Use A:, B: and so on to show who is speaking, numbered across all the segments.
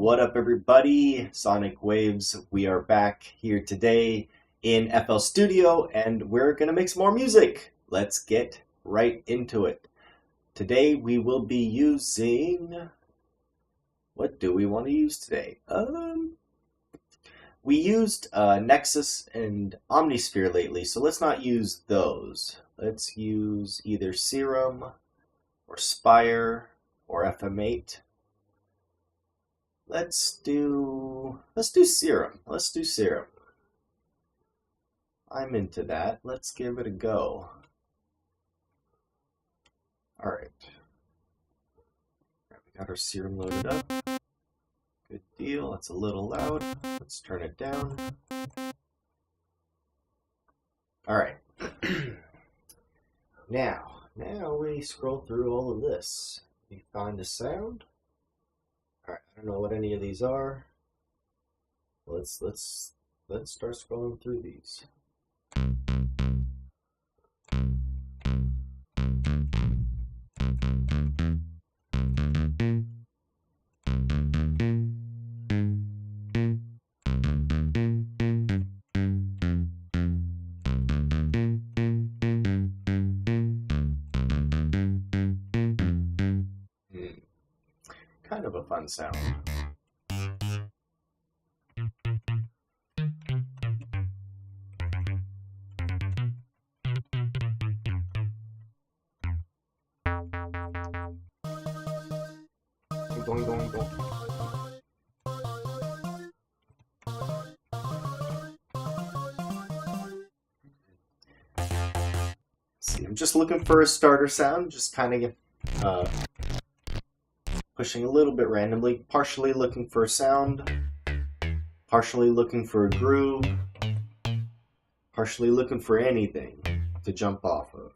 A: What up, everybody? Sonic Waves. We are back here today in FL Studio, and we're gonna make some more music. Let's get right into it. Today we will be using. What do we want to use today? We used Nexus and Omnisphere lately, so let's not use those. Let's use either Serum or Spire or FM8. Let's do Serum. Let's do Serum. I'm into that. Let's give it a go. All right. We got our Serum loaded up. Good deal. That's a little loud. Let's turn it down. All right. Now we scroll through all of this. We find a sound. All right. I don't know what any of these are. Let's start scrolling through these. Kind of a fun sound. Going, going, going. See, I'm just looking for a starter sound, just kind of pushing a little bit randomly, partially looking for a sound, partially looking for a groove, partially looking for anything to jump off of.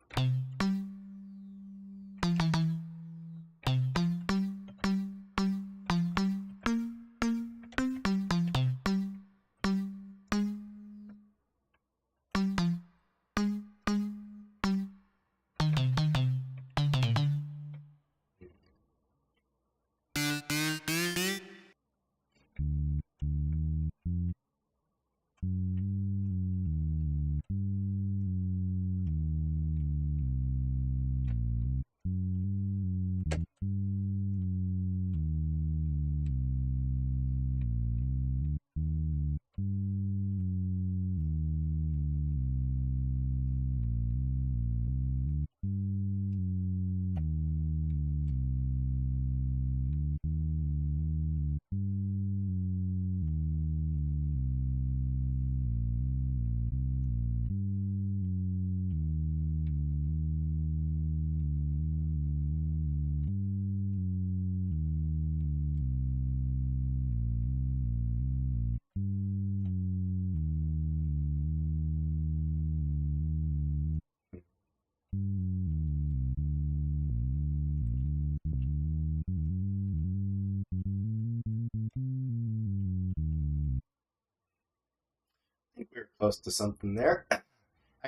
A: I think we're close to something there.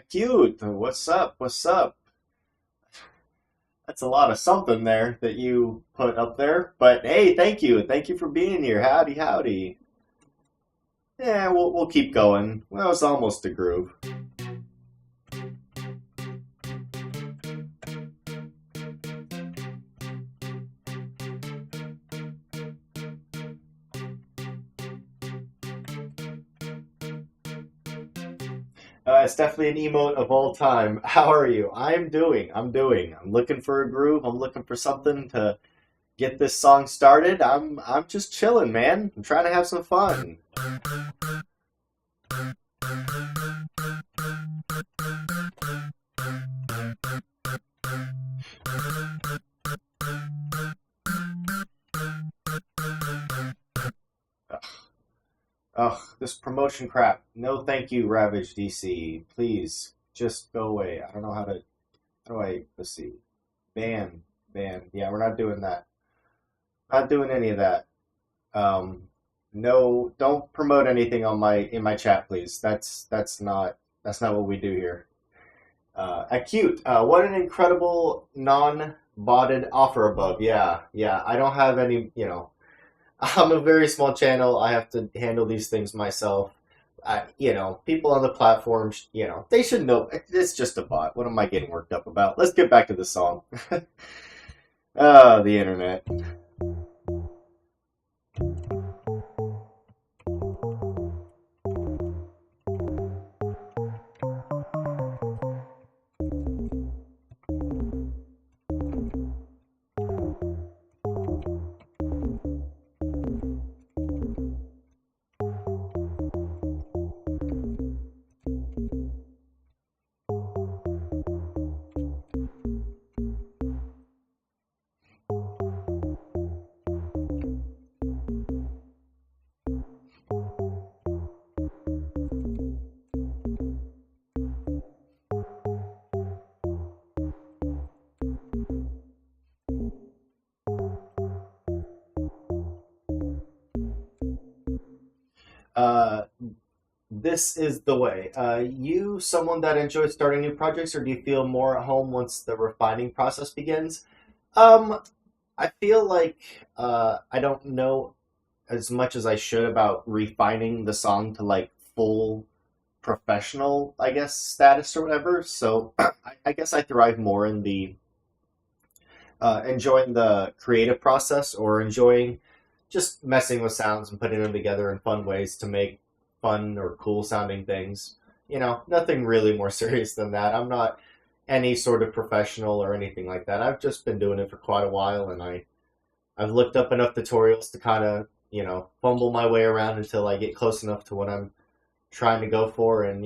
A: Cute. What's up? What's up? That's a lot of something there that you put up there. But hey, thank you. Thank you for being here. Howdy, howdy. Yeah, we'll keep going. Well, it's almost a groove. It's definitely an emote of all time. How are you? I'm doing. I'm looking for a groove. I'm looking for something to get this song started. I'm just chilling, man. I'm trying to have some fun. Ugh, this promotion crap. No, thank you, Ravage DC. Please, just go away. I don't know how to. How do I? Let's see. Ban. Yeah, we're not doing that. Not doing any of that. No, don't promote anything on in my chat, please. That's not what we do here. Acute. What an incredible non-botted offer above. Yeah. I don't have any. I'm a very small channel. I have to handle these things myself. People on the platform, they should know. It's just a bot. What am I getting worked up about? Let's get back to the song. The internet. Uh, this is the way. You, someone that enjoys starting new projects, or do you feel more at home once the refining process begins? Um, I feel like I don't know as much as I should about refining the song to like full professional, I guess, status or whatever. So I guess I thrive more in the enjoying the creative process or enjoying just messing with sounds and putting them together in fun ways to make fun or cool sounding things. Nothing really more serious than that. I'm not any sort of professional or anything like that. I've just been doing it for quite a while, and I've looked up enough tutorials to kind of fumble my way around until I get close enough to what I'm trying to go for. And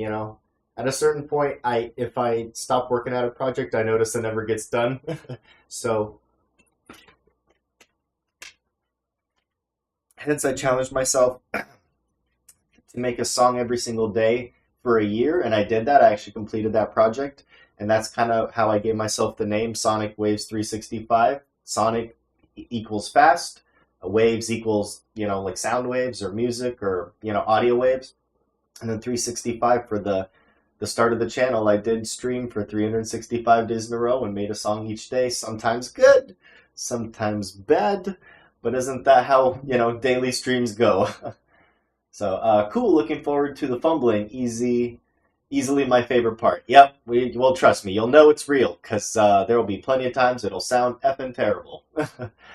A: at a certain point, I if I stop working at a project, I notice it never gets done. So hence I challenged myself to make a song every single day for a year, and I did that. I actually completed that project, and that's kind of how I gave myself the name Sonic Waves 365. Sonic equals fast, waves equals like sound waves or music or audio waves, and then 365 for the start of the channel. I did stream for 365 days in a row and made a song each day. Sometimes good, sometimes bad, but isn't that how daily streams go? So cool. Looking forward to the fumbling. Easily my favorite part. Yep. Well, trust me, you'll know it's real because there will be plenty of times it'll sound effing terrible.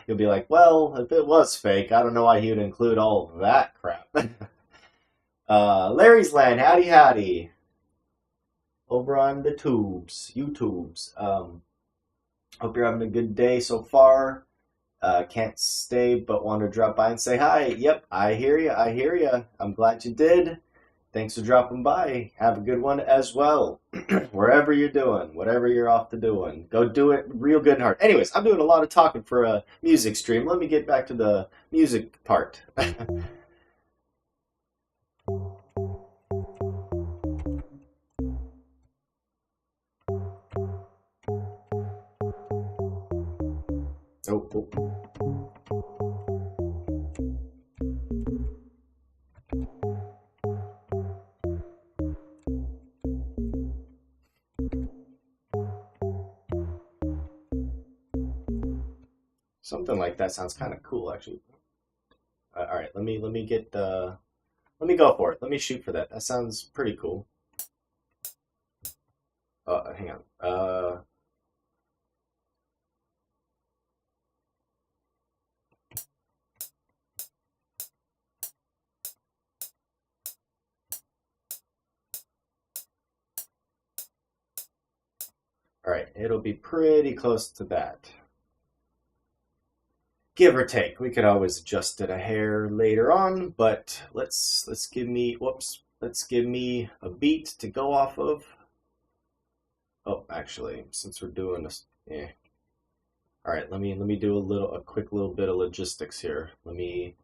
A: You'll be like, well, if it was fake, I don't know why he would include all of that crap. Larry's Land, howdy howdy. Over on the YouTubes. Hope you're having a good day so far. Can't stay, but want to drop by and say hi. Yep, I hear you. I hear you. I'm glad you did. Thanks for dropping by. Have a good one as well. Wherever you're doing, whatever you're off to doing, go do it real good and hard. Anyways, I'm doing a lot of talking for a music stream. Let me get back to the music part. Oh, oh. Something like that sounds kind of cool, actually. All right, let me get let me go for it. Let me shoot for that. That sounds pretty cool. Hang on. All right, it'll be pretty close to that. Give or take. We could always adjust it a hair later on, but let's give me a beat to go off of. Oh, actually, since we're doing this, yeah. All right, let me do a quick little bit of logistics here. Let me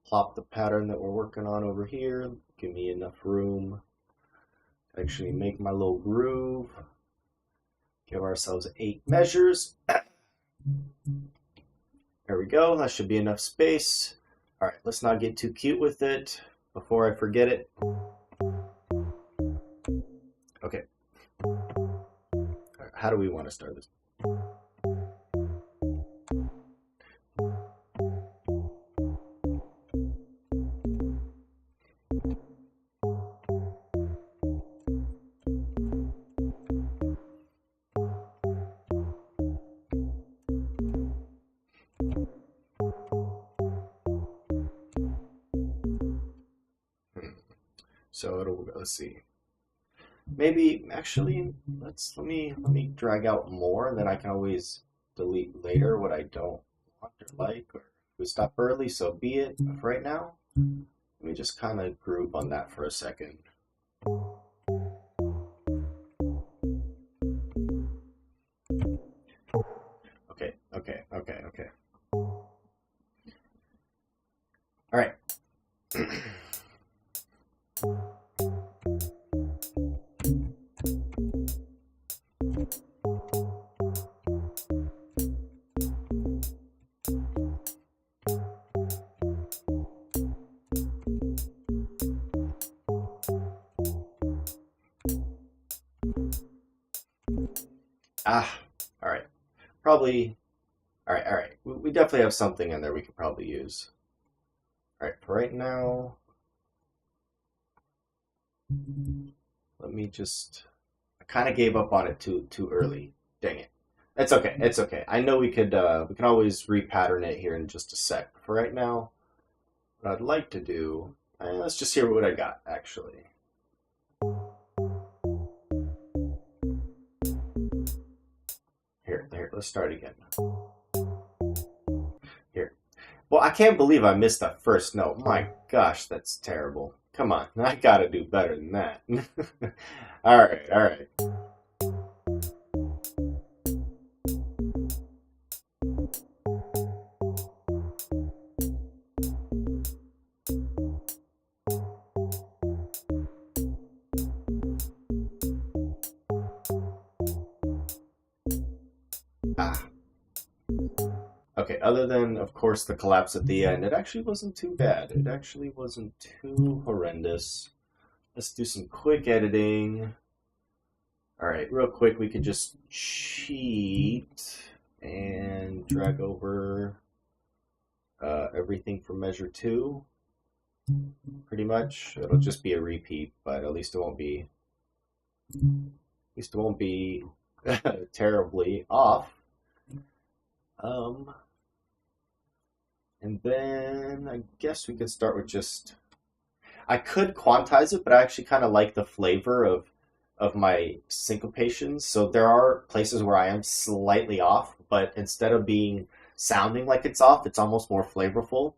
A: plop the pattern that we're working on over here. Give me enough room to actually make my little groove. Give ourselves 8 measures. There we go. That should be enough space. All right, let's not get too cute with it before I forget it. Okay. Right, how do we want to start this? So let's see. Maybe actually let me drag out more, and then I can always delete later what I don't want or like, or if we stop early, so be it. For right now, let me just kind of group on that for a second. Okay. All right. All right. Probably. All right. We definitely have something in there we could probably use. All right. For right now, let me just. I kind of gave up on it too early. Dang it. It's okay. It's okay. I know we can always repattern it here in just a sec. For right now, what I'd like to do. Let's just hear what I got actually. Here. Let's start again. Here. Well, I can't believe I missed that first note. My gosh, that's terrible. Come on, I gotta do better than that. All right. Ah. Okay, other than, of course, the collapse at the end, it actually wasn't too bad. It actually wasn't too horrendous. Let's do some quick editing. All right, real quick, we could just cheat and drag over everything from measure 2. Pretty much, it'll just be a repeat, but at least it won't be terribly off. And then I guess we could start with just. I could quantize it, but I actually kind of like the flavor of my syncopations. So there are places where I am slightly off, but instead of being sounding like it's off, it's almost more flavorful.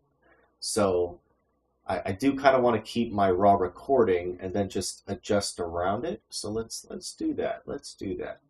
A: So I do kind of want to keep my raw recording and then just adjust around it. So let's do that. Let's do that.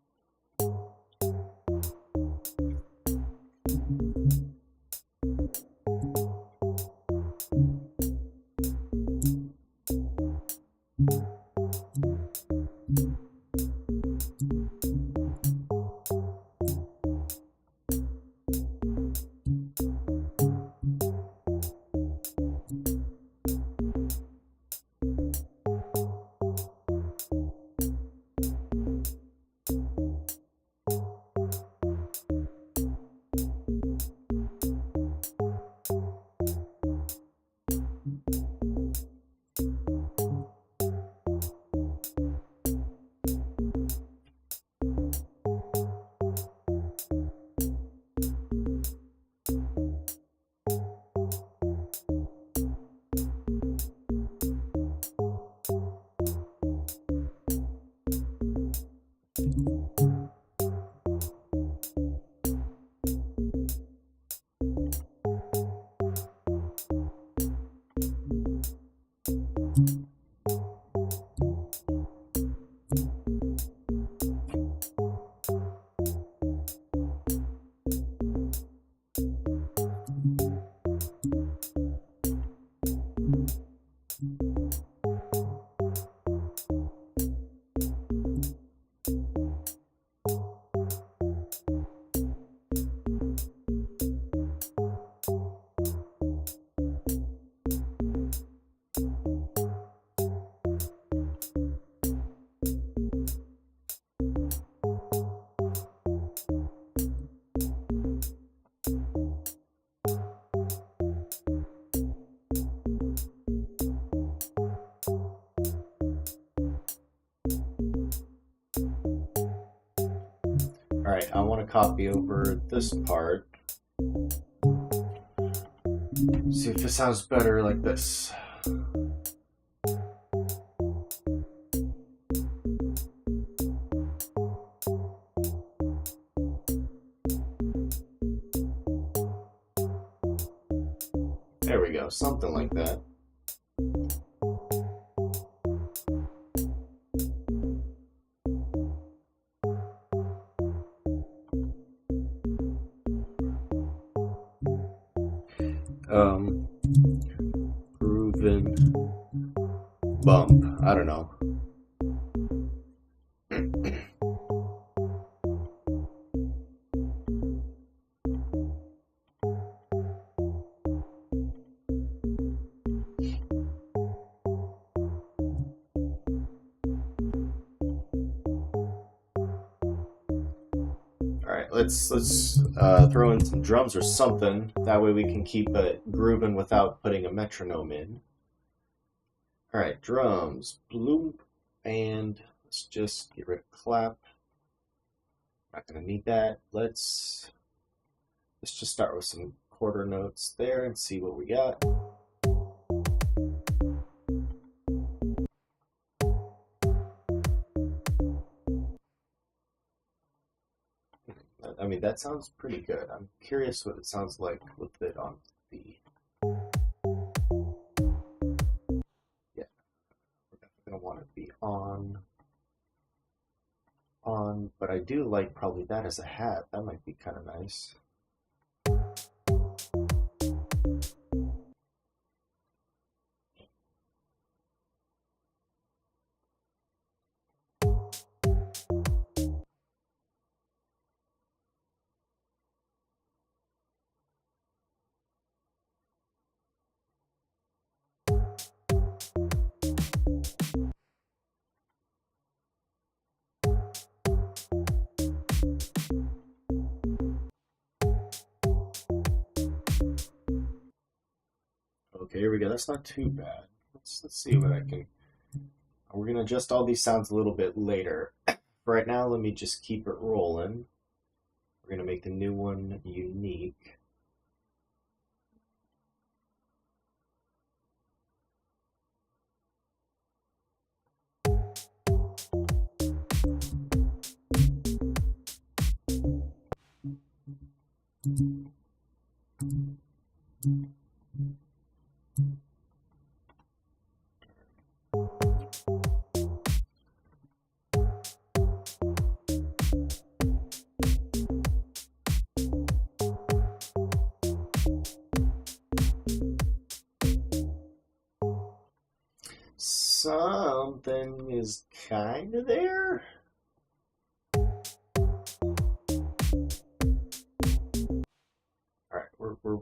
A: All right, I want to copy over this part. See if it sounds better like this. something like that. Groovin' bump. I don't know. Alright, let's throw in some drums or something. That way we can keep it grooving without putting a metronome in. Alright, drums. Bloop. And let's just get rid of clap. Not gonna need that. Let's just start with some quarter notes there and see what we got. I mean, that sounds pretty good. I'm curious what it sounds like with it on the... Yeah, we're definitely going to want it to be on, but I do like probably that as a hat. That might be kind of nice. Okay, here we go. That's not too bad. Let's see what I can... We're going to adjust all these sounds a little bit later. For right now, let me just keep it rolling. We're going to make the new one unique. Something is kind of there. All right, we're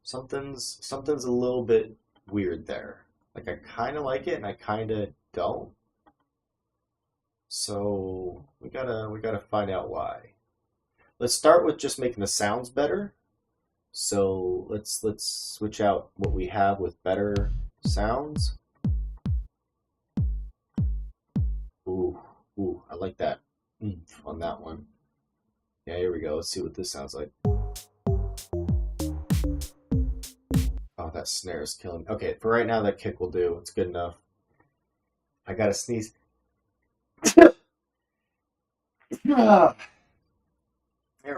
A: something's a little bit weird there. Like I kind of like it and I kind of don't. So we gotta find out why. Let's start with just making the sounds better. So let's switch out what we have with better sounds. Ooh, I like that on that one. Yeah, here we go. Let's see what this sounds like. Oh, that snare is killing me. Okay, for right now, that kick will do. It's good enough. I gotta sneeze. There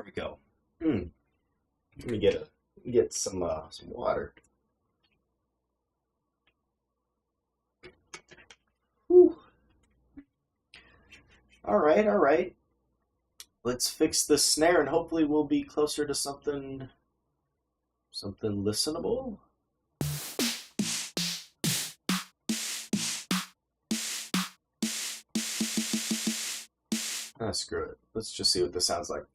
A: we go. Let me get some water. Whew. All right. Let's fix the snare, and hopefully we'll be closer to something listenable. Ah, screw it. Let's just see what this sounds like.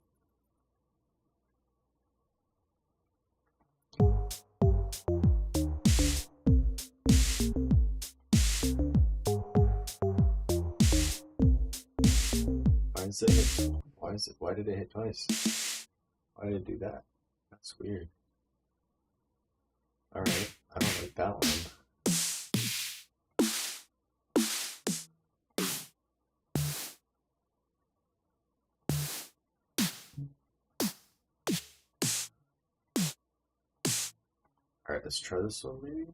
A: Why did it hit twice? Why did it do that? That's weird. Alright, I don't like that one. Alright, let's try this one maybe.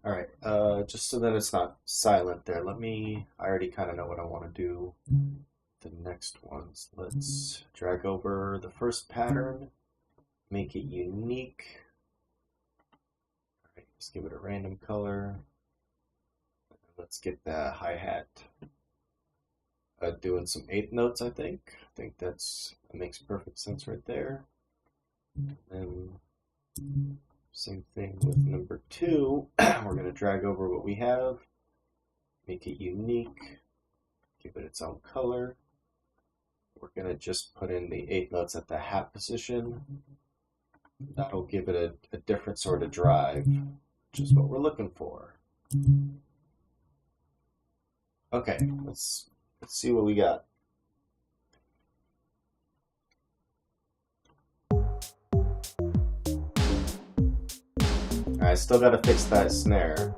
A: All right, just so that it's not silent there, I already kind of know what I want to do. The next ones. Let's drag over the first pattern, make it unique. All right, let's give it a random color. Let's get the hi-hat doing some eighth notes, I think. That makes perfect sense right there. And same thing with number 2. We're going to drag over what we have, make it unique, give it its own color. We're going to just put in the 8 notes at the hat position. That'll give it a different sort of drive, which is what we're looking for. Okay, let's see what we got. I still got to fix that snare.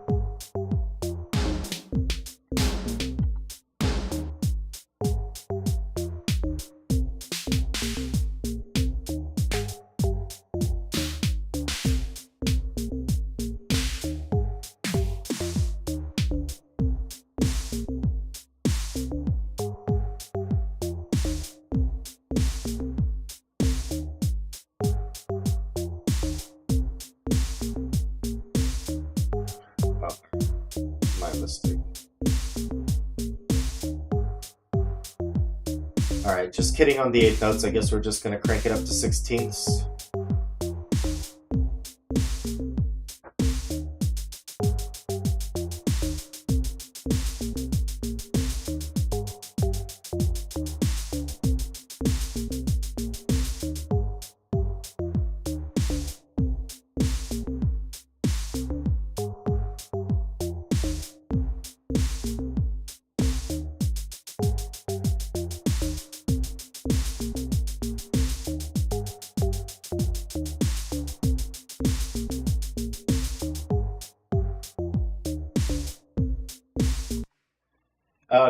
A: My mistake. Alright, just kidding on the 8th notes. I guess we're just going to crank it up to 16ths.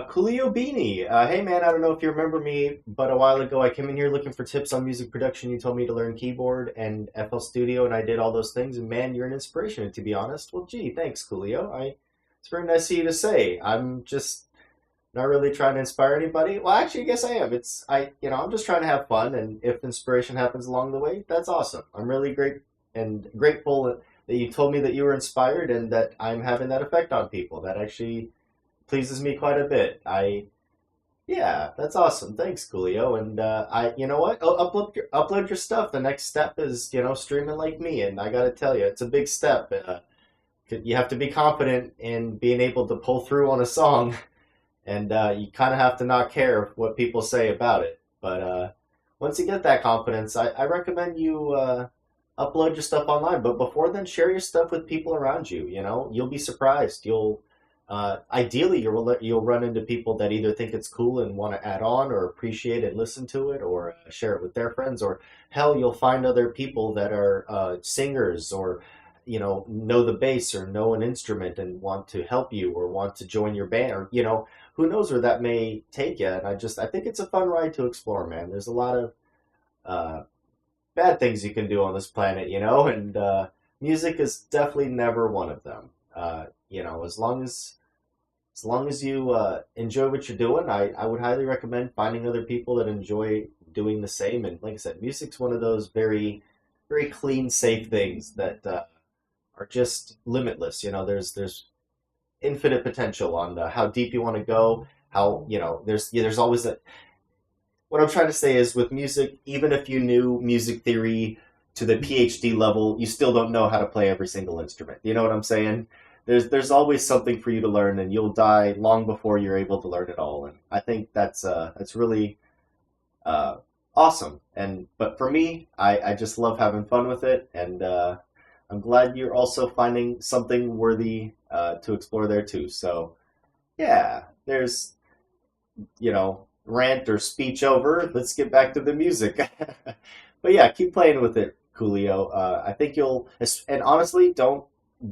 A: Coolio Beanie. Hey man, I don't know if you remember me, but a while ago I came in here looking for tips on music production. You told me to learn keyboard and FL Studio, and I did all those things. And man, you're an inspiration, to be honest. Well, gee, thanks, Coolio. It's very nice of you to say. I'm just not really trying to inspire anybody. Well, actually, I guess I am. I'm just trying to have fun, and if inspiration happens along the way, that's awesome. I'm really grateful that you told me that you were inspired and that I'm having that effect on people. That actually pleases me quite a bit. Yeah, that's awesome. Thanks, Coolio. And you know what? Upload your stuff. The next step is, streaming like me. And I got to tell you, it's a big step. You have to be confident in being able to pull through on a song, and you kind of have to not care what people say about it. But once you get that confidence, I recommend you upload your stuff online. But before then, share your stuff with people around you. You'll be surprised. Ideally, you'll run into people that either think it's cool and want to add on or appreciate and listen to it or share it with their friends, or hell, you'll find other people that are singers or know the bass or know an instrument and want to help you or want to join your band, or who knows where that may take you. And I think it's a fun ride to explore, man. There's a lot of bad things you can do on this planet, and music is definitely never one of them. As long as you enjoy what you're doing, I would highly recommend finding other people that enjoy doing the same. And like I said, music's one of those very, very clean, safe things that are just limitless. There's infinite potential on how deep you want to go. How there's always a. What I'm trying to say is, with music, even if you knew music theory to the PhD level, you still don't know how to play every single instrument. You know what I'm saying? There's always something for you to learn, and you'll die long before you're able to learn it all. And I think that's really awesome. But for me, I just love having fun with it, and I'm glad you're also finding something worthy to explore there too. So yeah, there's rant or speech over. Let's get back to the music. But yeah, keep playing with it, Coolio. I think and honestly, don't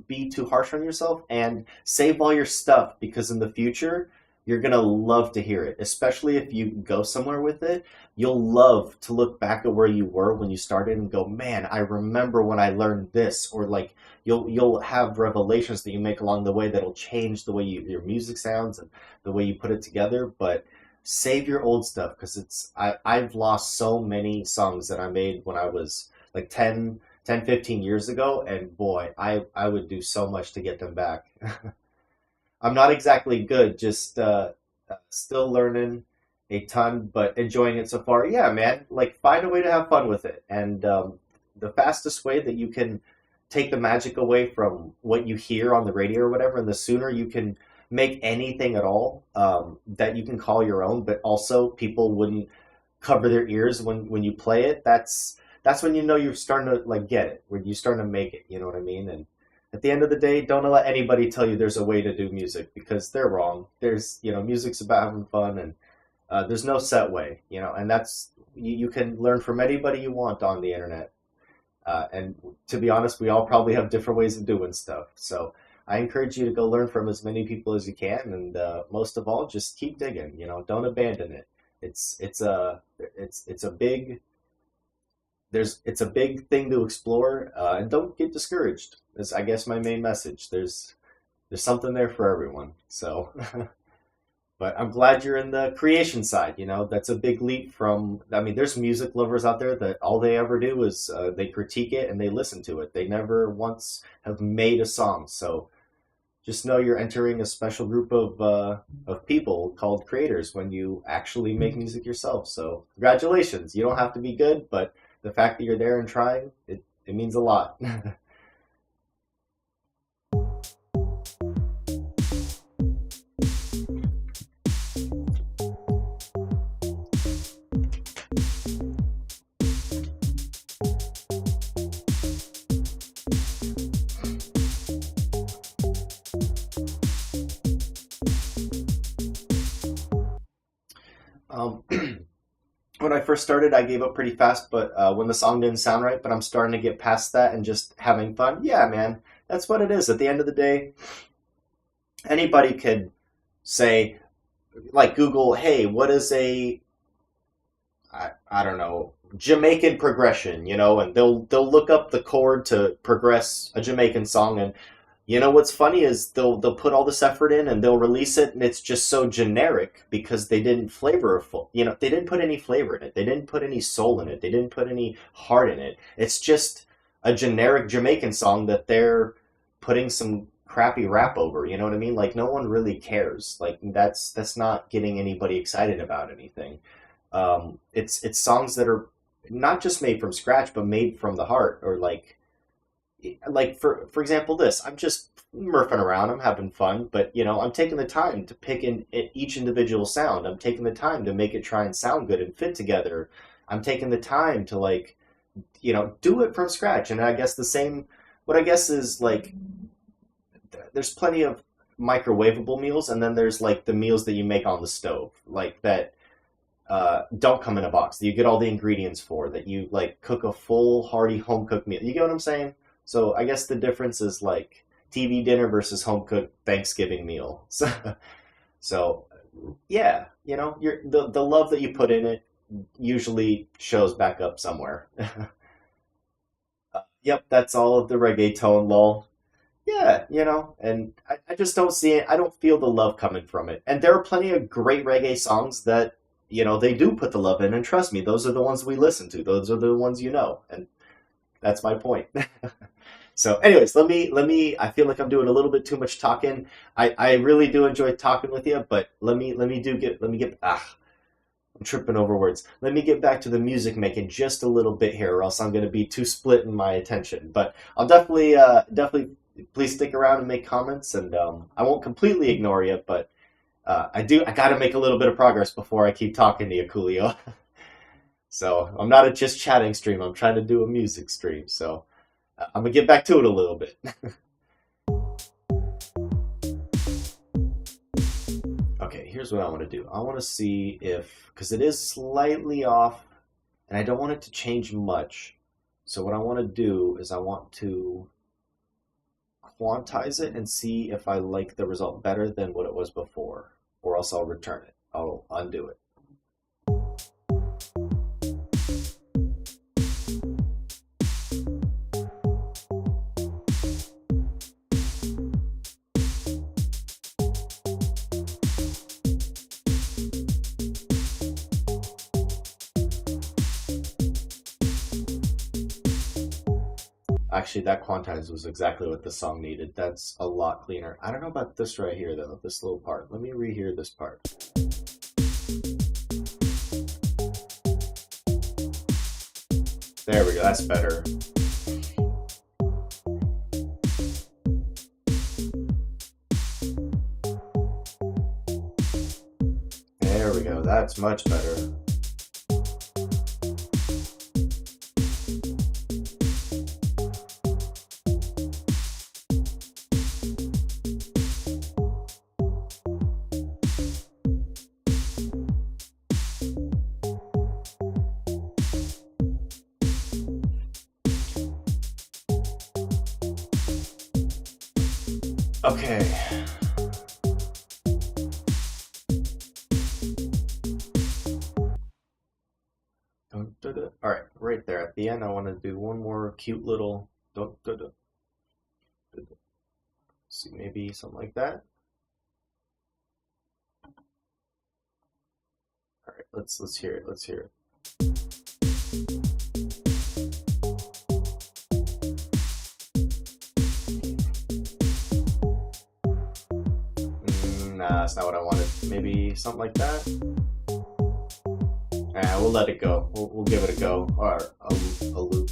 A: be too harsh on yourself and save all your stuff, because in the future you're gonna love to hear it, especially if you go somewhere with it. You'll love to look back at where you were when you started and go, man, I remember when I learned this, or like you'll have revelations that you make along the way that'll change the way your music sounds and the way you put it together. But save your old stuff because I've lost so many songs that I made when I was like 15 years ago, and boy, I would do so much to get them back. I'm not exactly good, just still learning a ton, but enjoying it so far. Yeah, man, like find a way to have fun with it. And the fastest way that you can take the magic away from what you hear on the radio or whatever, and the sooner you can make anything at all that you can call your own, but also people wouldn't cover their ears when you play it. That's when you know you're starting to like get it, when you're starting to make it. You know what I mean? And at the end of the day, don't let anybody tell you there's a way to do music because they're wrong. There's, music's about having fun, and there's no set way, and that's, you can learn from anybody you want on the internet. And to be honest, we all probably have different ways of doing stuff. So I encourage you to go learn from as many people as you can. And most of all, just keep digging, don't abandon it. It's a big, it's a big thing to explore, and don't get discouraged. Is I guess my main message. There's something there for everyone. So, but I'm glad you're in the creation side. That's a big leap from. I mean, there's music lovers out there that all they ever do is they critique it and they listen to it. They never once have made a song. So, just know you're entering a special group of people called creators when you actually make music yourself. So, congratulations. You don't have to be good, but the fact that you're there and trying, it means a lot. Um, when I first started, I gave up pretty fast, but when the song didn't sound right, but I'm starting to get past that and just having fun. Yeah, man, that's what it is. At the end of the day, anybody could say, like Google, hey, what is I don't know, Jamaican progression, and they'll look up the chord to progress a Jamaican song, and what's funny is they'll put all this effort in and they'll release it and it's just so generic because they didn't flavor a full, they didn't put any flavor in it. They didn't put any soul in it. They didn't put any heart in it. It's just a generic Jamaican song that they're putting some crappy rap over. You know what I mean? Like no one really cares. Like that's not getting anybody excited about anything. It's songs that are not just made from scratch, but made from the heart, or like for example, this, I'm just murphing around, I'm having fun, but I'm taking the time to pick in each individual sound. I'm taking the time to make it try and sound good and fit together. I'm taking the time to do it from scratch. And I guess the same, what I guess is like there's plenty of microwavable meals, and then there's like the meals that you make on the stove, like that don't come in a box, that you get all the ingredients for, that you like cook a full hearty home cooked meal. You get what I'm saying? So I guess the difference is like TV dinner versus home cooked Thanksgiving meal. So yeah, the love that you put in it usually shows back up somewhere. Yep, that's all of the reggaeton lol. Yeah, and I just don't see it. I don't feel the love coming from it. And there are plenty of great reggae songs that, they do put the love in, and trust me, those are the ones we listen to. Those are the ones and that's my point. So, anyways, I feel like I'm doing a little bit too much talking. I really do enjoy talking with you, but I'm tripping over words. Let me get back to the music making just a little bit here, or else I'm going to be too split in my attention. But I'll definitely, please stick around and make comments, and I won't completely ignore you, but I got to make a little bit of progress before I keep talking to you, Coolio. So I'm not a just chatting stream. I'm trying to do a music stream. So I'm gonna get back to it a little bit. Okay, here's what I want to do. I want to see if, because it is slightly off, and I don't want it to change much. So what I want to do is I want to quantize it and see if I like the result better than what it was before. or else I'll return it. I'll undo it. Actually, that quantize was exactly what the song needed. That's a lot cleaner. I don't know about this right here, though, this little part. Let me rehear this part. There we go, that's better. There we go, that's much better. Okay. All right, right there at the end, I want to do one more cute little. See, maybe something like that. All right, let's hear it. Let's hear it. Nah, that's not what I wanted. Maybe something like that. We'll let it go. We'll give it a go. Or a loop.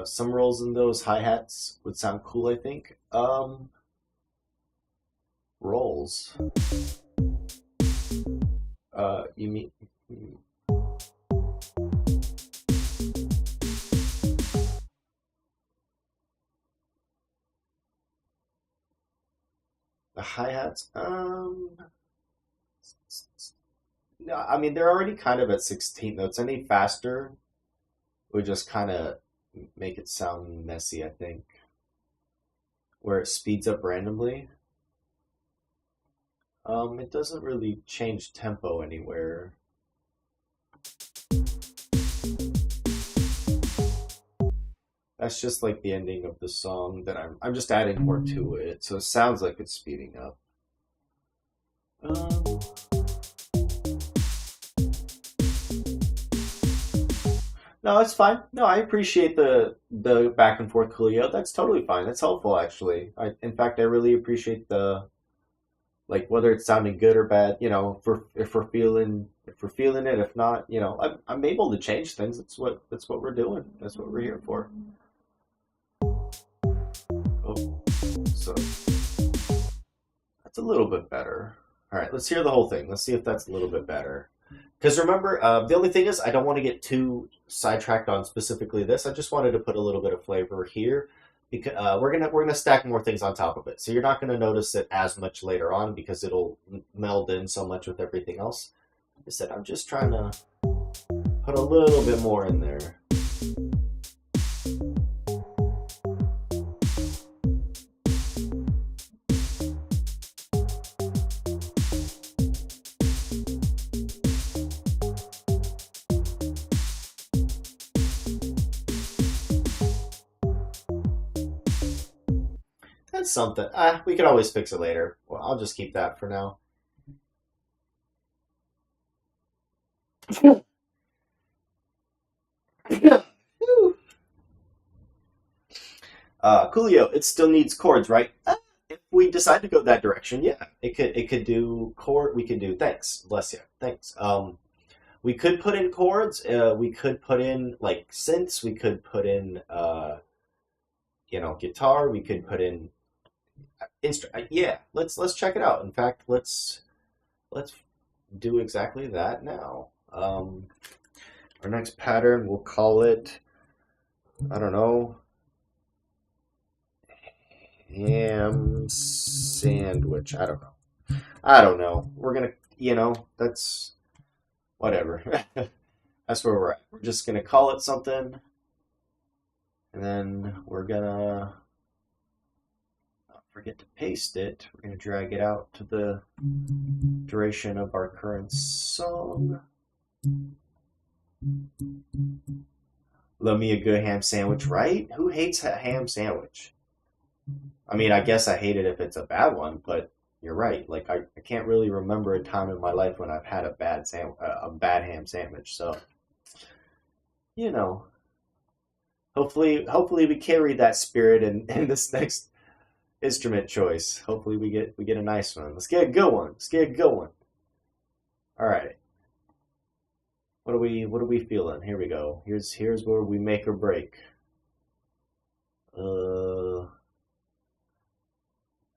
A: Some rolls in those hi-hats would sound cool, I think. Rolls. You mean the hi-hats? No, I mean they're already kind of at 16 notes. Any faster would just kind of make it sound messy, I think. Where it speeds up randomly. It doesn't really change tempo anywhere. That's just like the ending of the song that I'm just adding more to it, so it sounds like it's speeding up. Um, no, it's fine. No, I appreciate the back and forth Coolio. That's totally fine. That's helpful actually. In fact, I really appreciate the like whether it's sounding good or bad. You know, if we're feeling it. If not, you know, I'm able to change things. That's what we're doing. That's what we're here for. Oh, so that's a little bit better. All right, let's hear the whole thing. Let's see if that's a little bit better. Because remember, the only thing is I don't want to get too sidetracked on specifically this. I just wanted to put a little bit of flavor here because we're gonna stack more things on top of it. So you're not gonna notice it as much later on because it'll meld in so much with everything else. Like I said, I'm just trying to put a little bit more in there. That's something. We could always fix it later. Well, I'll just keep that for now. Coolio, it still needs chords, right? If we decide to go that direction, yeah, it could do chord. We could do thanks, bless you, thanks. We could put in chords. We could put in like synths. We could put in guitar. We could put in yeah. Let's check it out. In fact, let's do exactly that now. Our next pattern, we'll call it, I don't know, ham sandwich. I don't know. We're gonna, that's whatever. That's where we're at. We're just gonna call it something, and then we're gonna not forget to paste it. We're gonna drag it out to the duration of our current song. Love me a good ham sandwich, right? Who hates a ham sandwich? I mean, I guess I hate it if it's a bad one, but you're right. Like I can't really remember a time in my life when I've had a bad ham sandwich. So, hopefully we carry that spirit in this next instrument choice. Hopefully we get a nice one. Let's get a good one. Let's get a good one. All right. What are we feeling? Here we go. Here's where we make or break.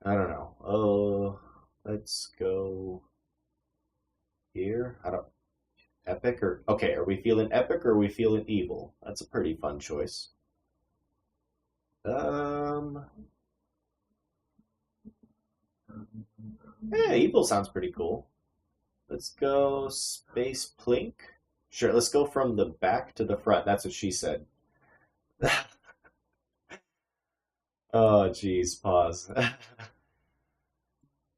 A: I don't know. Let's go here. Epic or okay, are we feeling epic or are we feeling evil? That's a pretty fun choice. Yeah, evil sounds pretty cool. Let's go space plink. Sure, let's go from the back to the front. That's what she said. Oh, geez, pause.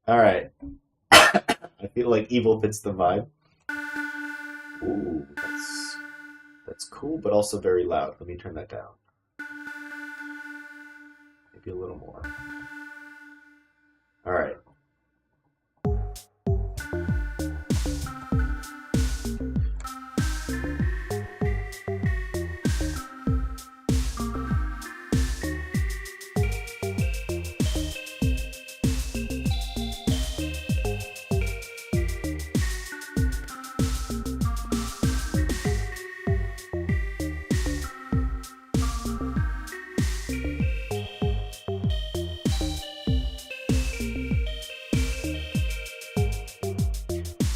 A: All right. I feel like evil fits the vibe. Ooh, that's cool, but also very loud. Let me turn that down. Maybe a little more. All right.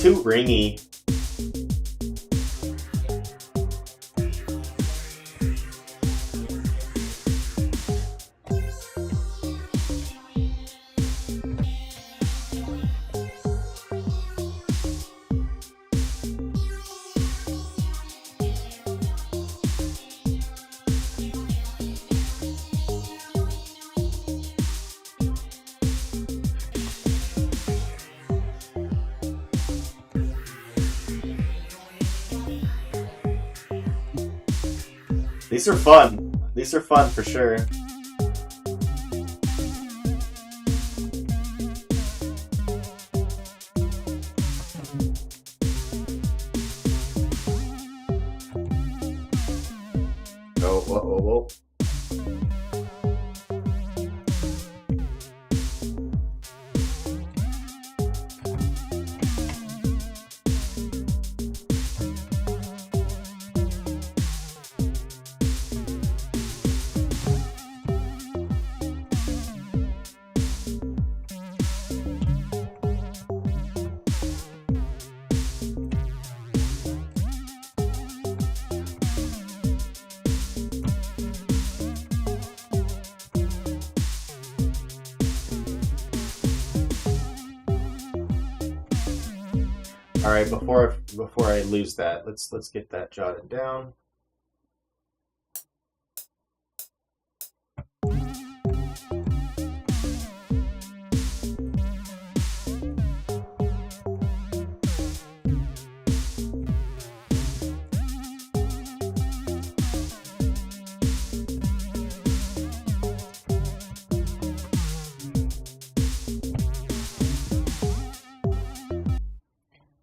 A: Too ringy. These are fun. These are fun for sure. Oh, whoa, whoa, whoa. All right, before I lose that, let's get that jotted down.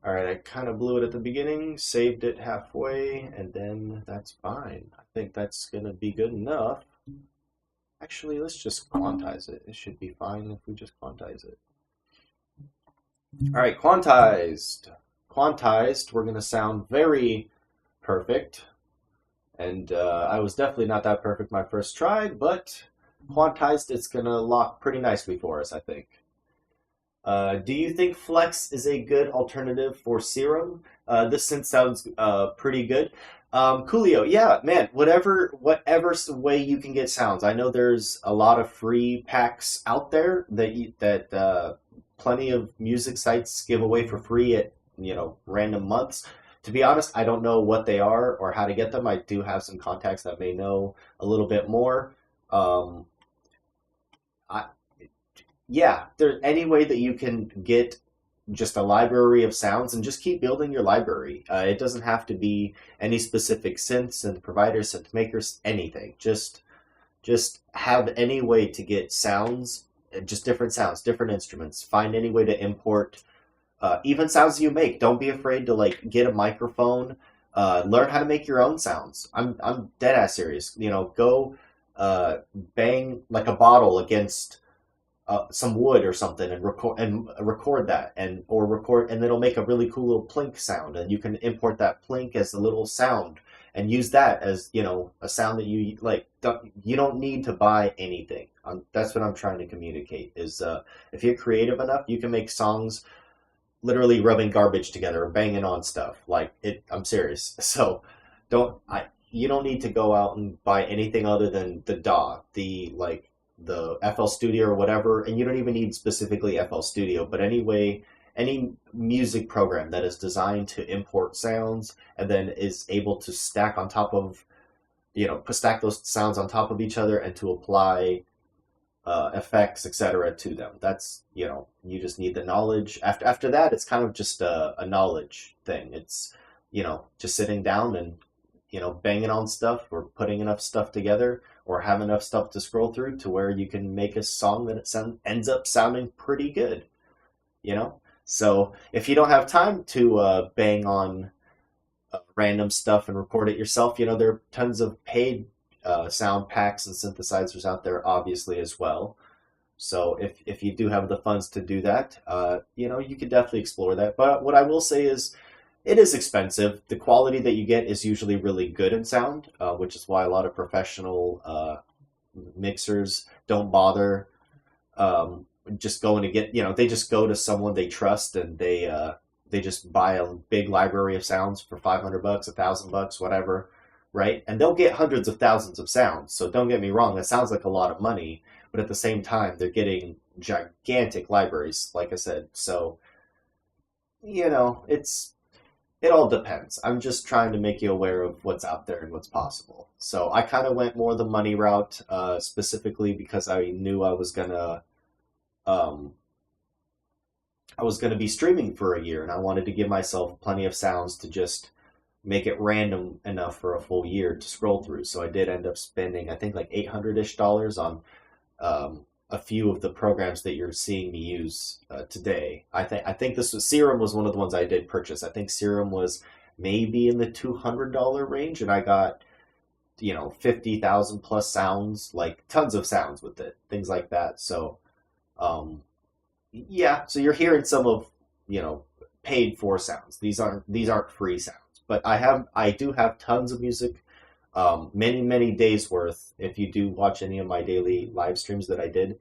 A: All right, I kind of blew it at the beginning, saved it halfway, and then that's fine. I think that's gonna be good enough. Actually, let's just quantize it. It should be fine if we just quantize it. All right, quantized. Quantized, we're gonna sound very perfect. And I was definitely not that perfect my first try, but quantized, it's gonna lock pretty nicely for us, I think. Do you think Flex is a good alternative for Serum? This synth sounds pretty good. Coolio, yeah, man, whatever way you can get sounds. I know there's a lot of free packs out there that plenty of music sites give away for free at random months. To be honest, I don't know what they are or how to get them. I do have some contacts that may know a little bit more. Um, I, yeah, there's any way that you can get just a library of sounds and just keep building your library. It doesn't have to be any specific synths and providers, synth makers, anything. Just have any way to get sounds, just different sounds, different instruments. Find any way to import even sounds you make. Don't be afraid to like get a microphone. Learn how to make your own sounds. I'm dead ass serious. Go bang like a bottle against some wood or something and record that and it'll make a really cool little plink sound, and you can import that plink as a little sound and use that as a sound that you like. You don't need to buy anything. That's what I'm trying to communicate is if you're creative enough, you can make songs literally rubbing garbage together or banging on stuff like it. I'm serious. So don't I you don't need to go out and buy anything other than the DAW, the FL Studio or whatever, and you don't even need specifically FL Studio, but anyway, any music program that is designed to import sounds and then is able to stack on top of, stack those sounds on top of each other and to apply effects, etc., to them. That's, you just need the knowledge. After that, it's kind of just a knowledge thing. It's, just sitting down and, banging on stuff or putting enough stuff together or have enough stuff to scroll through to where you can make a song that ends up sounding pretty good, you know? So if you don't have time to bang on random stuff and record it yourself, there are tons of paid sound packs and synthesizers out there, obviously, as well. So if you do have the funds to do that, you could definitely explore that. But what I will say is, it is expensive. The quality that you get is usually really good in sound, which is why a lot of professional mixers don't bother just going to get, they just go to someone they trust and they just buy a big library of sounds for $500, $1,000, whatever, right? And they'll get hundreds of thousands of sounds. So don't get me wrong, that sounds like a lot of money, but at the same time, they're getting gigantic libraries, like I said. So, it all depends. I'm just trying to make you aware of what's out there and what's possible. So I kind of went more the money route, specifically because I knew um, I was gonna be streaming for a year, and I wanted to give myself plenty of sounds to just make it random enough for a full year to scroll through. So I did end up spending, I think, like 800-ish dollars on a few of the programs that you're seeing me use today. I think this was Serum was one of the ones I did purchase. I think Serum was maybe in the $200 range, and I got 50,000 plus sounds, like tons of sounds with it, things like that. So yeah, so you're hearing some of paid for sounds. These aren't free sounds, but I do have tons of music, many days worth. If you do watch any of my daily live streams that I did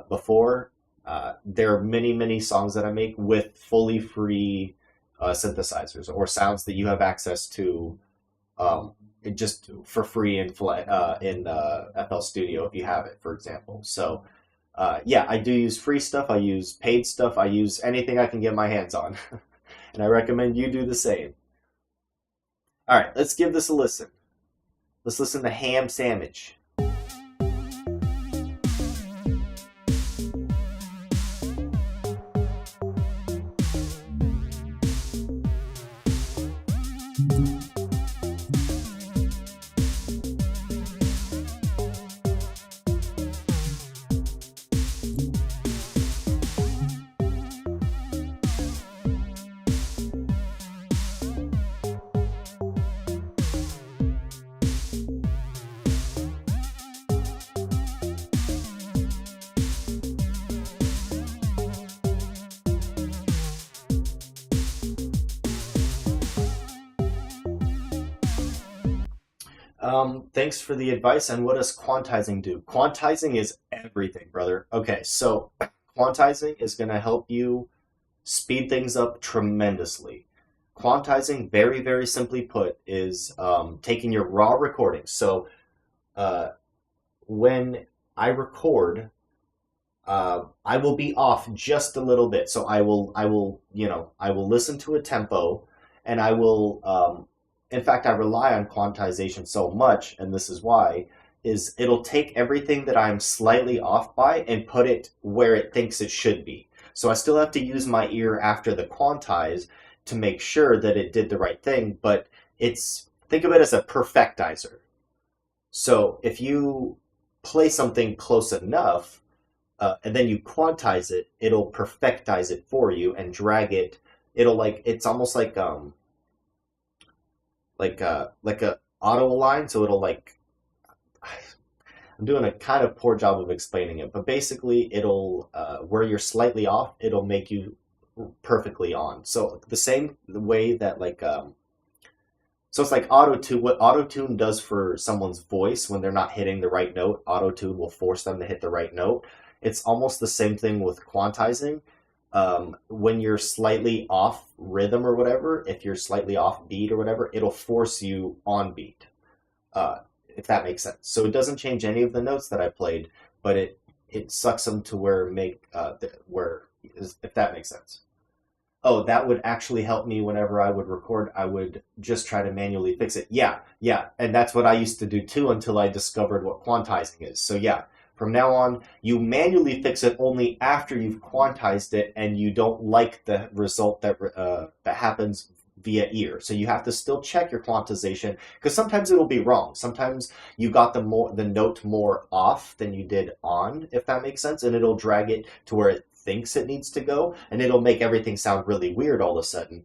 A: before, there are many songs that I make with fully free synthesizers or sounds that you have access to just for free in FL Studio if you have it, for example. So yeah, I do use free stuff. I use paid stuff. I use anything I can get my hands on. And I recommend you do the same. All right, let's give this a listen. Let's listen to Ham Sandwich. Thanks for the advice. And what does quantizing do? Quantizing is everything, brother. Okay, so quantizing is going to help you speed things up tremendously. Quantizing, very, very simply put, is taking your raw recordings. So uh, when I record, I will be off just a little bit. So I will listen to a tempo, and I will, in fact, I rely on quantization so much, and this is why, is it'll take everything that I'm slightly off by and put it where it thinks it should be. So I still have to use my ear after the quantize to make sure that it did the right thing, but think of it as a perfectizer. So if you play something close enough, and then you quantize it, it'll perfectize it for you and drag it. It's almost like a auto align. So it'll I'm doing a kind of poor job of explaining it, but basically it'll where you're slightly off, it'll make you perfectly on. So the same way that so it's like auto tune. What auto tune does for someone's voice when they're not hitting the right note, auto tune will force them to hit the right note. It's almost the same thing with quantizing. When you're slightly off rhythm or whatever, if you're slightly off beat or whatever, it'll force you on beat, if that makes sense. So it doesn't change any of the notes that I played, but it sucks them to if that makes sense. Oh, that would actually help me whenever I would record. I would just try to manually fix it. Yeah, and that's what I used to do too until I discovered what quantizing is. So yeah. From now on, you manually fix it only after you've quantized it and you don't like the result that happens via ear. So you have to still check your quantization because sometimes it'll be wrong. Sometimes you got the note more off than you did on, if that makes sense, and it'll drag it to where it thinks it needs to go, and it'll make everything sound really weird all of a sudden.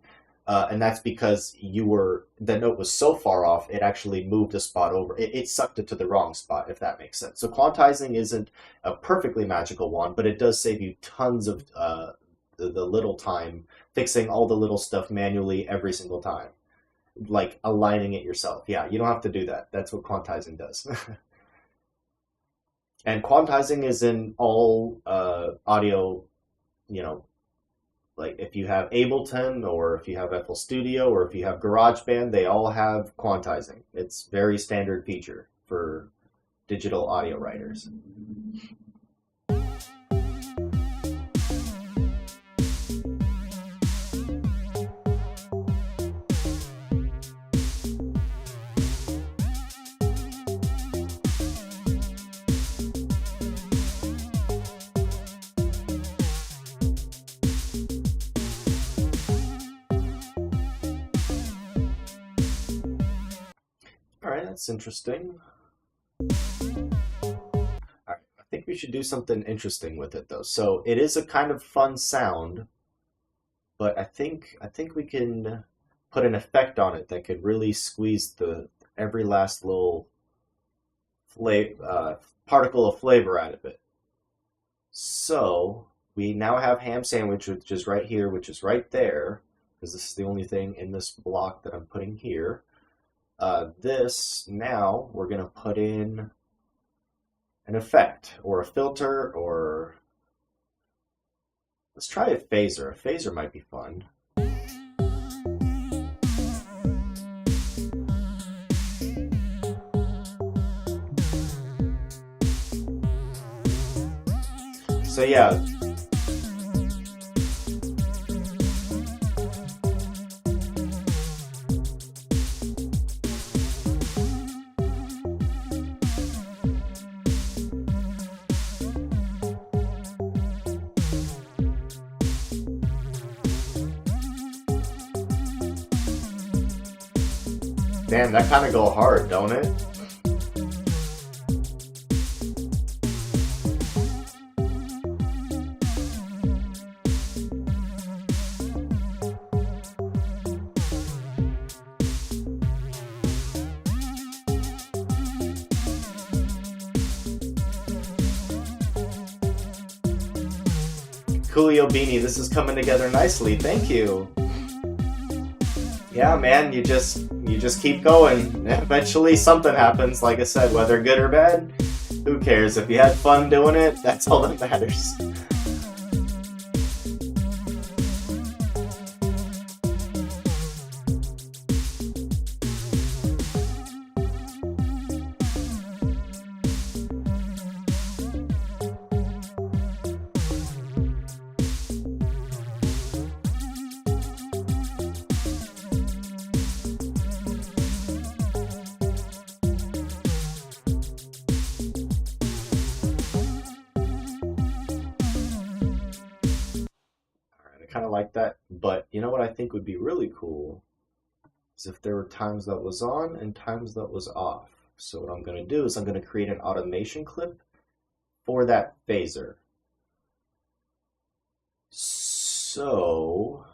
A: And that's because the note was so far off, it actually moved a spot over. It sucked it to the wrong spot, if that makes sense. So quantizing isn't a perfectly magical one, but it does save you tons of the little time fixing all the little stuff manually every single time. Like aligning it yourself. Yeah, you don't have to do that. That's what quantizing does. And quantizing is in all audio, like if you have Ableton or if you have FL Studio or if you have GarageBand, they all have quantizing. It's a very standard feature for digital audio writers. All right, that's interesting. All right, I think we should do something interesting with it though. So it is a kind of fun sound, but I think we can put an effect on it that could really squeeze every last little particle of flavor out of it. So we now have ham sandwich, which is right here, which is right there, because this is the only thing in this block that I'm putting here. This, now, we're going to put in an effect, or a filter, or... Let's try a phaser. A phaser might be fun. So yeah. Damn, that kind of go hard, don't it? Coolio Beanie, this is coming together nicely. Thank you. Yeah, man, you just keep going. Eventually something happens, like I said, whether good or bad, who cares? If you had fun doing it, that's all that matters. Alright, I kind of like that, but you know what I think would be really cool is if there were times that was on and times that was off. So what I'm going to do is I'm going to create an automation clip for that phaser. So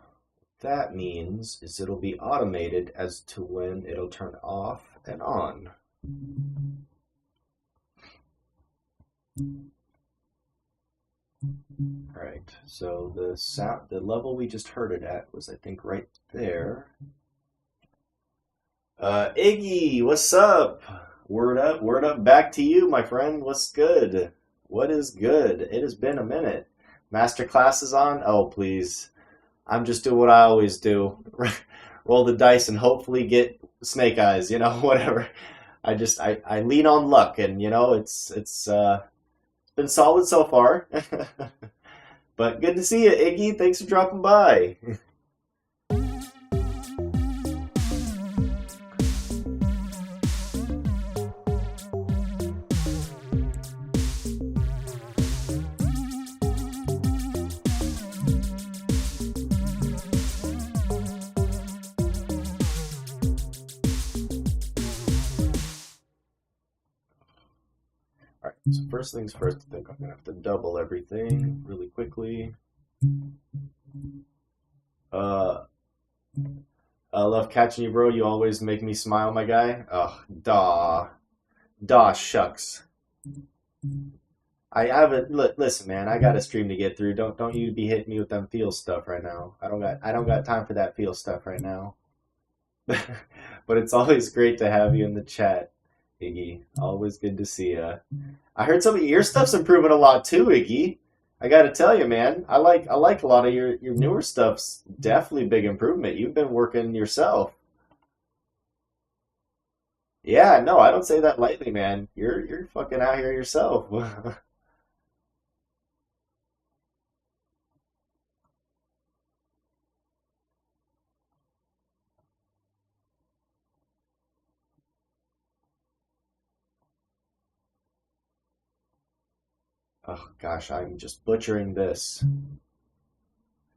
A: that means is it'll be automated as to when it'll turn off and on. Alright, so the level we just heard it at was I think right there. Iggy, what's up? Word up, back to you, my friend. What's good? What is good? It has been a minute. Master class is on? Oh, please. I'm just doing what I always do. Roll the dice and hopefully get snake eyes, whatever. I lean on luck and it's been solid so far. But good to see you, Iggy. Thanks for dropping by. Alright, so first things first, I think I'm gonna have to double everything really quickly. Uh, I love catching you, bro. You always make me smile, my guy. Oh, shucks. I haven't. Listen, man. I got a stream to get through. Don't you be hitting me with them feel stuff right now. I don't got time for that feel stuff right now. But it's always great to have you in the chat, Iggy. Always good to see you. I heard some of your stuff's improving a lot too, Iggy. I gotta tell you, man. I like a lot of your newer stuff's definitely big improvement. You've been working yourself. Yeah, no, I don't say that lightly, man. You're fucking out here yourself. Oh gosh, I'm just butchering this.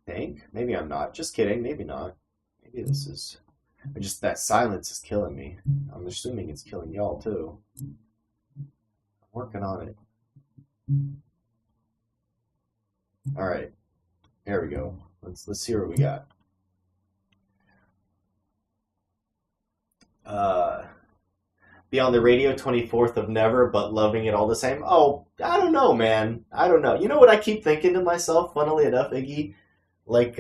A: I think maybe I'm not. Just kidding. Maybe not. Maybe this is. Just that silence is killing me. I'm assuming it's killing y'all too. I'm working on it. All right, there we go. Let's see what we got. Uh, Be on the radio 24th of never, but loving it all the same. Oh, I don't know, man. I don't know. You know what I keep thinking to myself, funnily enough, Iggy? Like,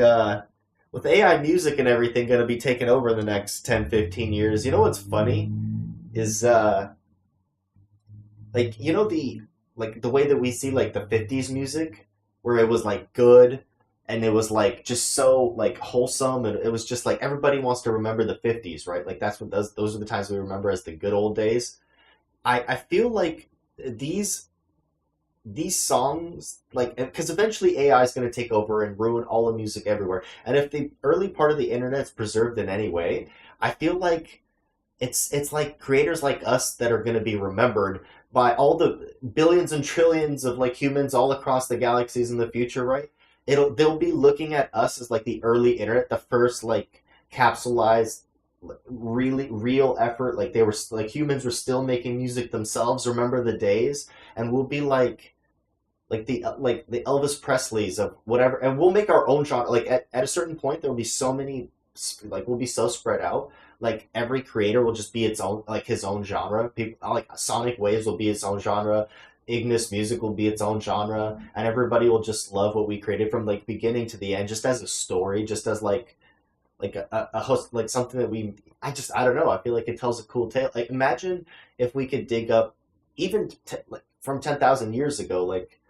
A: with AI music and everything going to be taken over in the next 10, 15 years, you know what's funny? Is, like, the way that we see, like, the 50s music, where it was, like, good, and it was, like, just so, like, wholesome, and it was just, like, everybody wants to remember the 50s, right? Like, those are the times we remember as the good old days. I feel like these these songs, like, because eventually AI is going to take over and ruin all the music everywhere. And if the early part of the internet's preserved in any way, I feel like it's like creators like us that are going to be remembered by all the billions and trillions of like humans all across the galaxies in the future, right? They'll be looking at us as like the early internet, the first like capsulized really real effort, like they were like humans were still making music themselves. Remember the days, and we'll be like the Elvis Presleys of whatever, and we'll make our own genre. Like at a certain point, there will be so many, like we'll be so spread out. Like every creator will just be its own, like his own genre. People like Sonic Waves will be its own genre. Ignis Music will be its own genre, and everybody will just love what we created from like beginning to the end, just as a story, just as like a host, like something that we. I don't know. I feel like it tells a cool tale. Like imagine if we could dig up even like from 10,000 years ago, like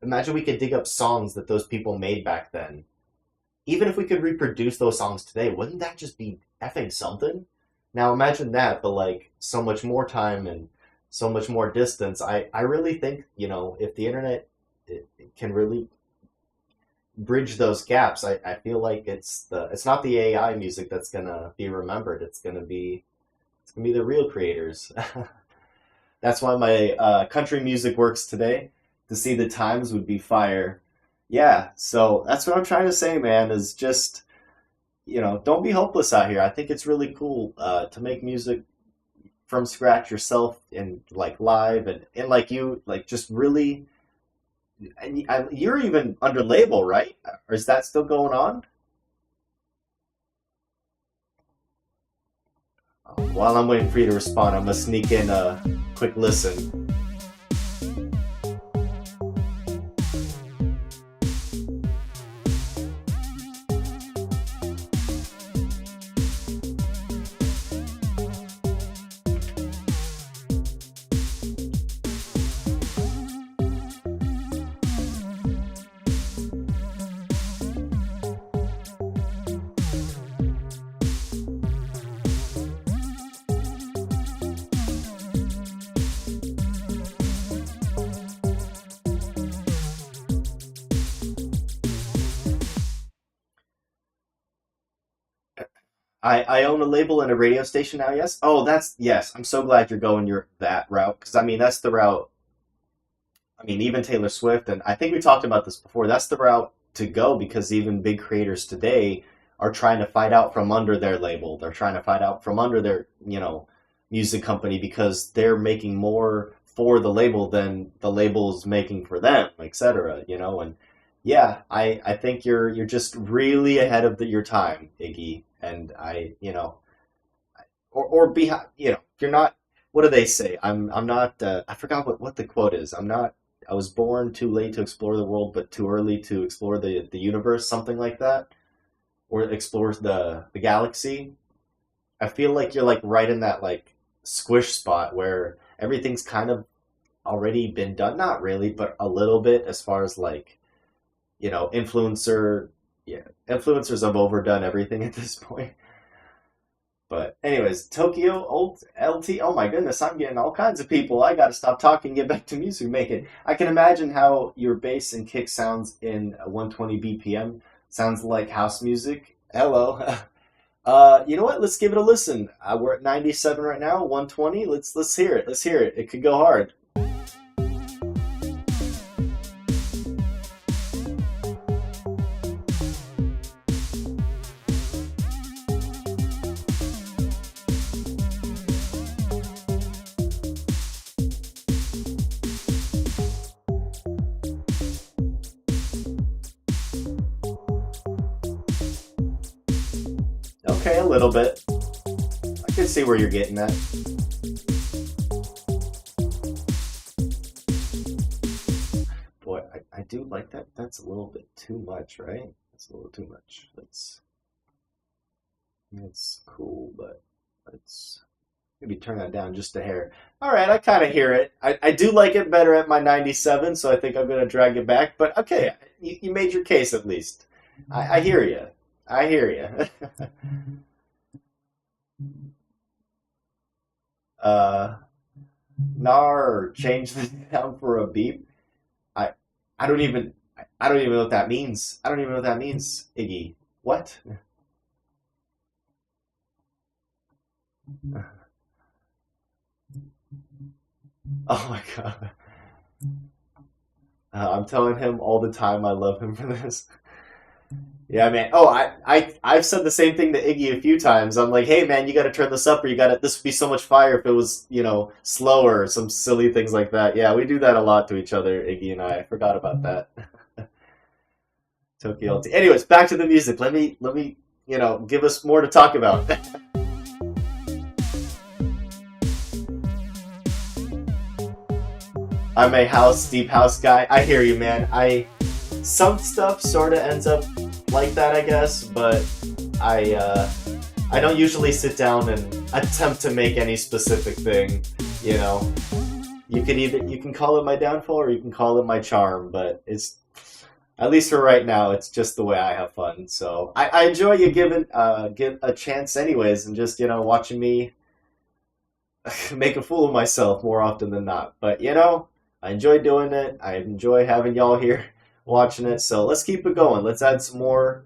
A: imagine we could dig up songs that those people made back then. Even if we could reproduce those songs today, wouldn't that just be effing something? Now imagine that, but like so much more time and so much more distance. I really think, if the internet it can really bridge those gaps, I feel like it's not the AI music that's gonna be remembered. It's gonna be the real creators. That's why my country music works today. To see the times would be fire. Yeah, so that's what I'm trying to say, man, is just, don't be hopeless out here. I think it's really cool to make music from scratch yourself and like live and like you, like just really, and you're even under label, right? Or is that still going on? While I'm waiting for you to respond, I'm gonna sneak in a quick listen. I own a label and a radio station now. Yes. Oh, that's yes. I'm so glad you're going your that route because I mean that's the route. I mean even Taylor Swift and I think we talked about this before. That's the route to go because even big creators today are trying to fight out from under their label. They're trying to fight out from under their music company because they're making more for the label than the label's making for them, etc. And yeah, I think you're just really ahead of your time, Iggy. And or behind, you're not. What do they say? I'm not. I forgot what the quote is. I was born too late to explore the world, but too early to explore the universe, something like that, or explore the galaxy. I feel like you're like right in that like squish spot where everything's kind of already been done. Not really, but a little bit as far as like influencer. Yeah, influencers have overdone everything at this point. But anyways, Tokyo old LT. Oh my goodness, I'm getting all kinds of people. I got to stop talking, and get back to music making. I can imagine how your bass and kick sounds in 120 BPM. Sounds like house music. Hello. You know what? Let's give it a listen. We're at 97 right now. 120. Let's hear it. Let's hear it. It could go hard. Okay, a little bit. I can see where you're getting at. Boy, I do like that. That's a little bit too much, right? That's a little too much. That's cool, but let's maybe turn that down just a hair. All right, I kind of hear it. I do like it better at my 97, so I think I'm going to drag it back. But okay, you made your case at least. I hear you. I hear you. uh, Nar, change the sound for a beep. I I don't even I don't even know what that means. I don't even know what that means, Iggy. What? Oh my god. I'm telling him all the time I love him for this. Yeah, man. Oh, I've said the same thing to Iggy a few times. I'm like, hey, man, you got to turn this up, or you got to. This would be so much fire if it was, slower, or some silly things like that. Yeah, we do that a lot to each other, Iggy and I. I forgot about that. Tokyo LT. Anyways, back to the music. Let me, give us more to talk about. I'm a deep house guy. I hear you, man. Some stuff sort of ends up like that, I guess, but I don't usually sit down and attempt to make any specific thing. You know, you can call it my downfall or you can call it my charm, but it's at least for right now, it's just the way I have fun. So I enjoy you give a chance anyways, and just watching me make a fool of myself more often than not. But I enjoy doing it. I enjoy having y'all here watching it. So let's keep it going. Let's add some more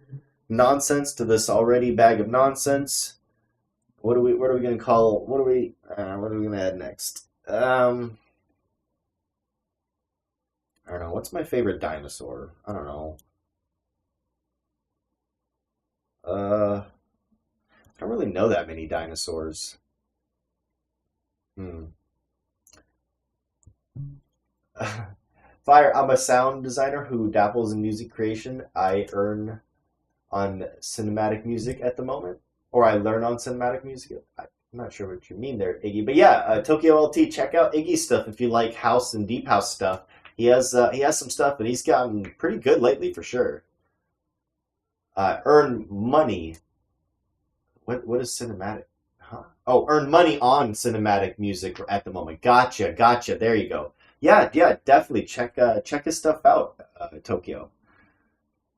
A: nonsense to this already bag of nonsense. What are we gonna call? What are we gonna add next? I don't know. What's my favorite dinosaur? I don't know. I don't really know that many dinosaurs. Hmm. Fire. I'm a sound designer who dabbles in music creation. I earn on cinematic music at the moment, or I learn on cinematic music. I'm not sure what you mean there, Iggy, but yeah, Tokyo LT. Check out Iggy's stuff if you like house and deep house stuff. He has some stuff, and he's gotten pretty good lately for sure. Earn money. What is cinematic? Huh? Oh, earn money on cinematic music at the moment. Gotcha. There you go. Yeah, definitely check his stuff out, Tokyo.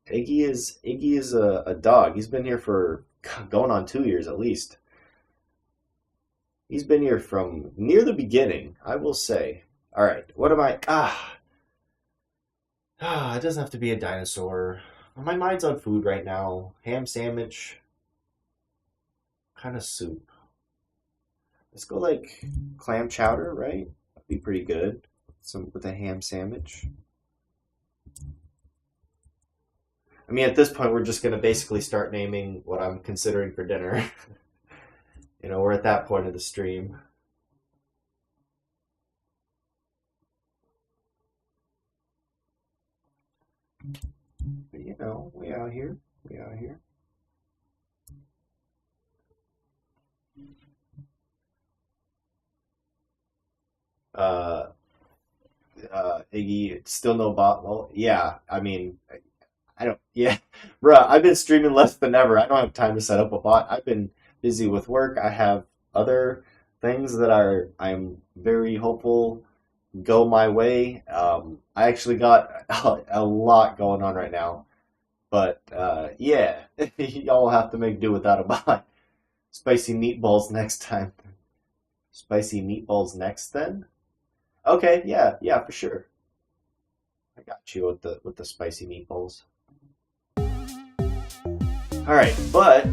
A: Iggy is a dog. He's been here for going on 2 years at least. He's been here from near the beginning, I will say. All right, what am I? It doesn't have to be a dinosaur. My mind's on food right now. Ham sandwich, kind of soup. Let's go like clam chowder, right? That'd be pretty good. Some with a ham sandwich. I mean, at this point, we're just gonna basically start naming what I'm considering for dinner. We're at that point of the stream. But we out here. We out here. Uh, Iggy, still no bot. Well, yeah. I mean, I don't. Yeah, bruh. I've been streaming less than ever. I don't have time to set up a bot. I've been busy with work. I have other things that I'm very hopeful go my way. I actually got a lot going on right now, but yeah, y'all have to make do without a bot. Spicy meatballs next time. Spicy meatballs next then. Okay, yeah, for sure. I got you with the spicy meatballs. All right, but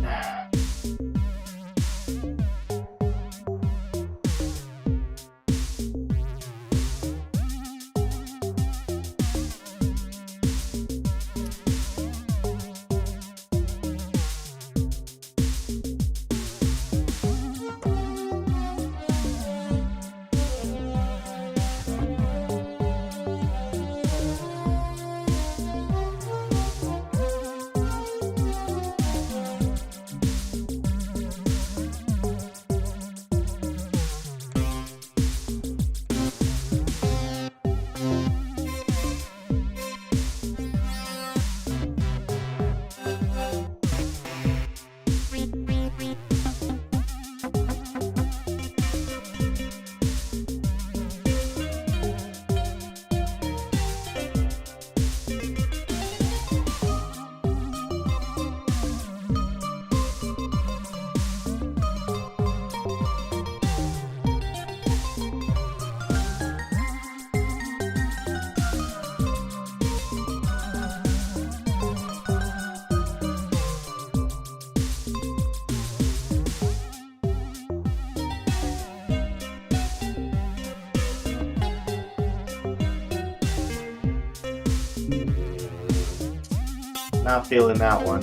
A: Not feeling that one.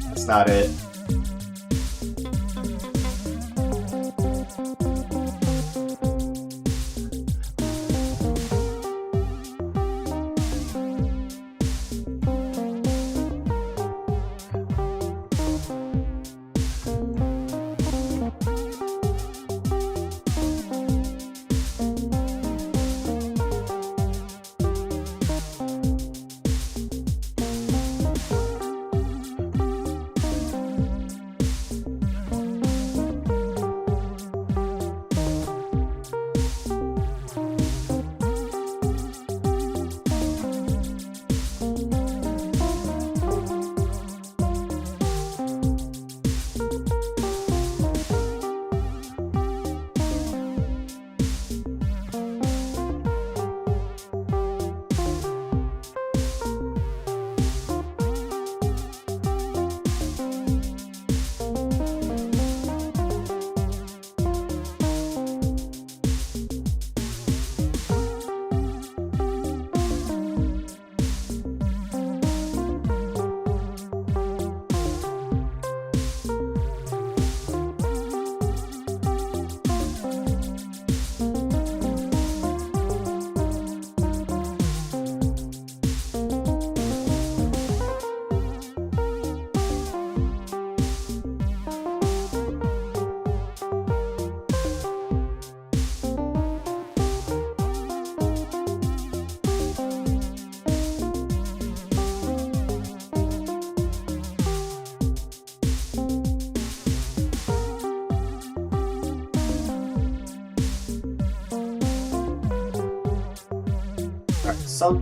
A: That's not it.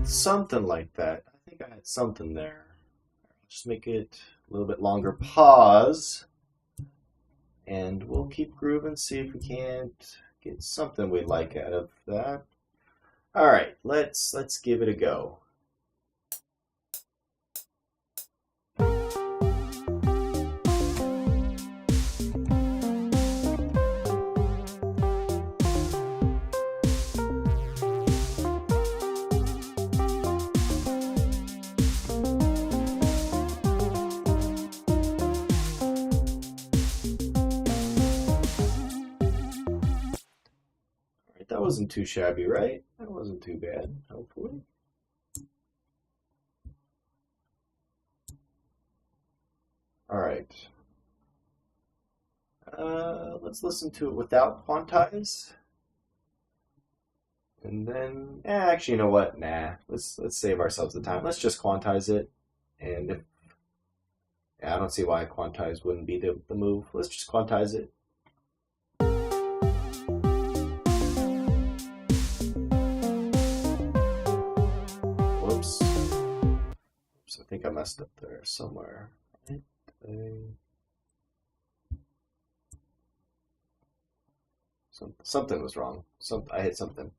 A: Something like that. I think I had something there. Just make it a little bit longer. Pause, and we'll keep grooving. See if we can't get something we like out of that. All right, let's give it a go. That wasn't too shabby, right? That wasn't too bad, hopefully. All right. Let's listen to it without quantize. And then, actually, you know what? Nah, let's save ourselves the time. Let's just quantize it. And if, yeah, I don't see why quantize wouldn't be the move. Let's just quantize it. Whoops. Oops, I think I messed up there somewhere. Something was wrong. I hit something.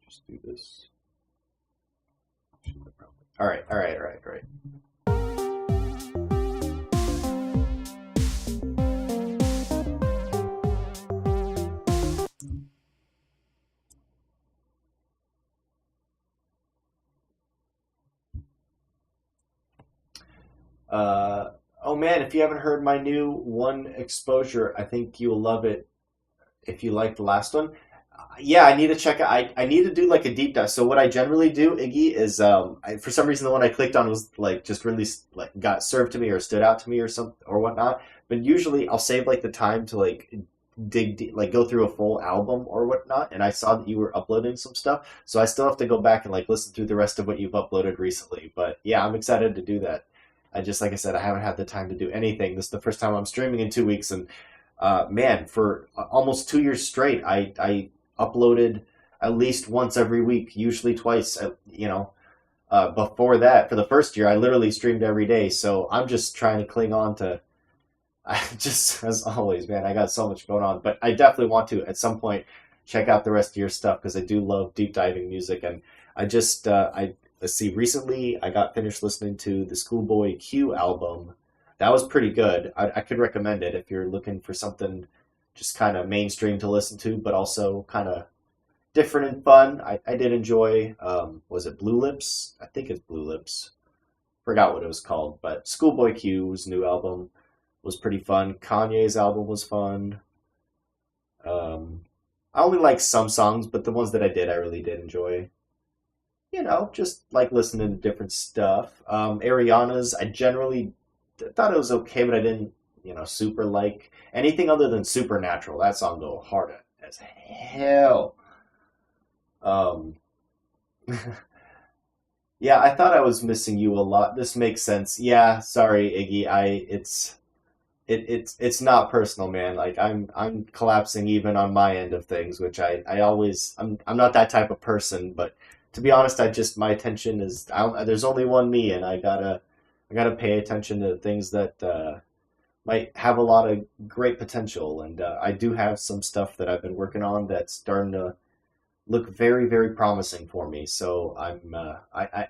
A: Just do this. All right. Oh man, if you haven't heard my new one exposure, I think you'll love it if you like the last one. Yeah, I need to check it. I need to do like a deep dive. So what I generally do, Iggy, is for some reason the one I clicked on was like just really like got served to me or stood out to me or something or whatnot. But usually I'll save like the time to like dig deep, like go through a full album or whatnot. And I saw that you were uploading some stuff, so I still have to go back and like listen through the rest of what you've uploaded recently. But yeah, I'm excited to do that. I just, like I said, I haven't had the time to do anything. This is the first time I'm streaming in 2 weeks, and man, for almost 2 years straight, I uploaded at least once every week, usually twice. You know, Before that, for the first year, I literally streamed every day. So I'm just trying to cling on to. I just, as always, man, I got so much going on. But I definitely want to at some point check out the rest of your stuff because I do love deep diving music. And let's see, recently I got finished listening to the Schoolboy Q album. That was pretty good. I could recommend it if you're looking for something just kind of mainstream to listen to, but also kind of different and fun. I did enjoy, was it Blue Lips? I think it's Blue Lips. Forgot what it was called, but Schoolboy Q's new album was pretty fun. Kanye's album was fun. Um, I only like some songs, but the ones that I did, I really did enjoy. Just like listening to different stuff. Ariana's, I generally thought it was okay, but I didn't, super like anything other than Supernatural. That song go hard as hell. Um, yeah, I thought I was missing you a lot. This makes sense. Yeah, sorry, Iggy. It's not personal, man. Like I'm collapsing even on my end of things, which I always I'm not that type of person, but to be honest, my attention is there's only one me, and I gotta pay attention to things that might have a lot of great potential, and I do have some stuff that I've been working on that's starting to look very, very promising for me. So I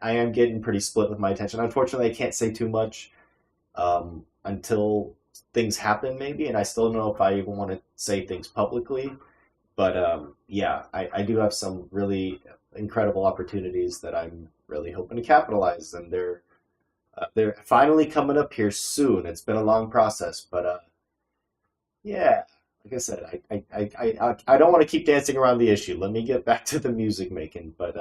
A: am getting pretty split with my attention. Unfortunately, I can't say too much until things happen, maybe, and I still don't know if I even want to say things publicly. But yeah, I do have some really incredible opportunities that I'm really hoping to capitalize, and they're finally coming up here soon. It's been a long process, but yeah, like I said, I don't want to keep dancing around the issue. Let me get back to the music making, but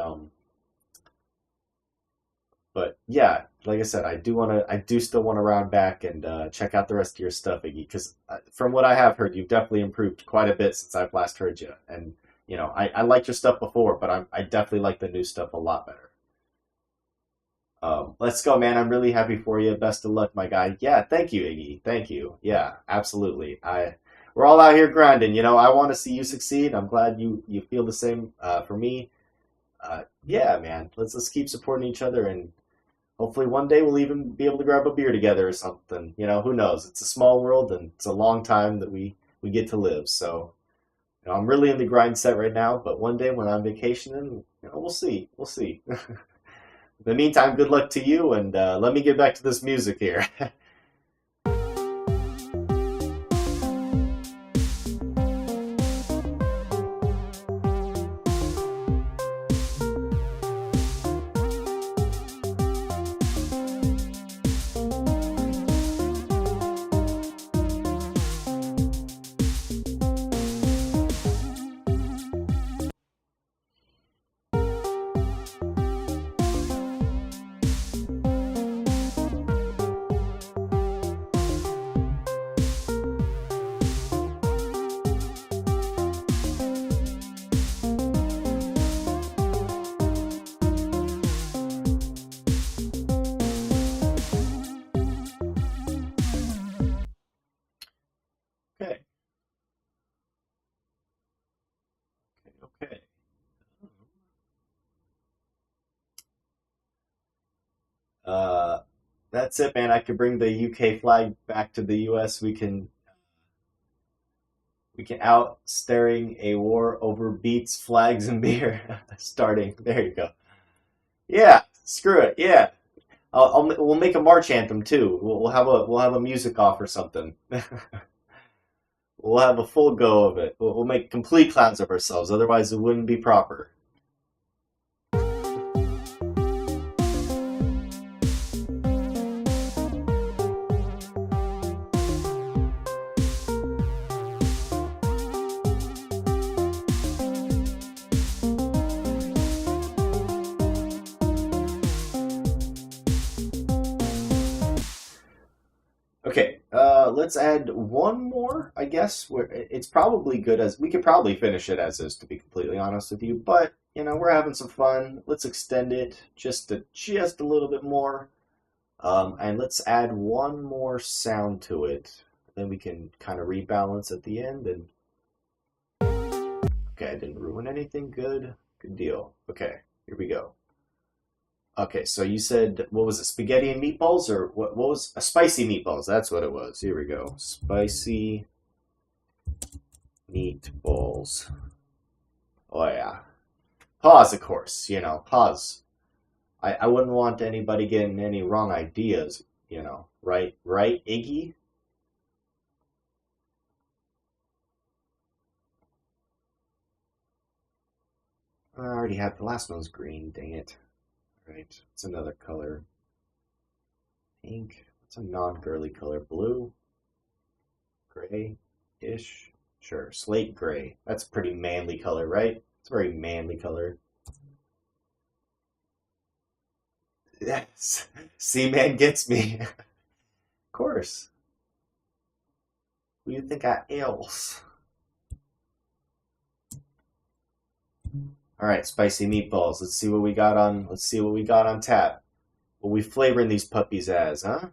A: yeah, like I said, I do still want to round back and check out the rest of your stuff, Iggy, because from what I have heard, you've definitely improved quite a bit since I've last heard you. And I liked your stuff before, but I definitely like the new stuff a lot better. Let's go, man. I'm really happy for you. Best of luck, my guy. Yeah, thank you, Iggy. Thank you. Yeah, absolutely. We're all out here grinding. I want to see you succeed. I'm glad you feel the same for me. Yeah, man. Let's keep supporting each other, and hopefully one day we'll even be able to grab a beer together or something. Who knows? It's a small world, and it's a long time that we get to live. So, I'm really in the grind set right now, but one day when I'm vacationing, we'll see. We'll see. In the meantime, good luck to you, and let me get back to this music here. Okay, okay. Uh, that's it, man. I could bring the UK flag back to the US. We can out staring a war over beats, flags, and beer. Starting. There you go. Yeah, screw it. Yeah, we'll make a march anthem too. We'll have a music off or something. We'll have a full go of it. We'll make complete clowns of ourselves. Otherwise, it wouldn't be proper. Okay, let's add one more, I guess. It's probably good as we could probably finish it as is, to be completely honest with you. But we're having some fun. Let's extend it just a little bit more, and let's add one more sound to it. Then we can kind of rebalance at the end. And okay, I didn't ruin anything. Good deal. Okay, here we go. Okay, so you said, what was it, spaghetti and meatballs, or what was spicy meatballs? That's what it was. Here we go. Spicy meatballs. Oh, yeah. Pause, of course. Pause. I wouldn't want anybody getting any wrong ideas, Right? Right, Iggy? I already had the last one's green, dang it. Right, it's another color. Pink. What's a non-girly color? Blue? Gray-ish? Sure, slate gray. That's a pretty manly color, right? It's a very manly color. Yes. Seaman gets me. Of course. Who do you think I else? All right, spicy meatballs. Let's see what we got on. Let's see what we got on tap. What we flavoring these puppies as, huh?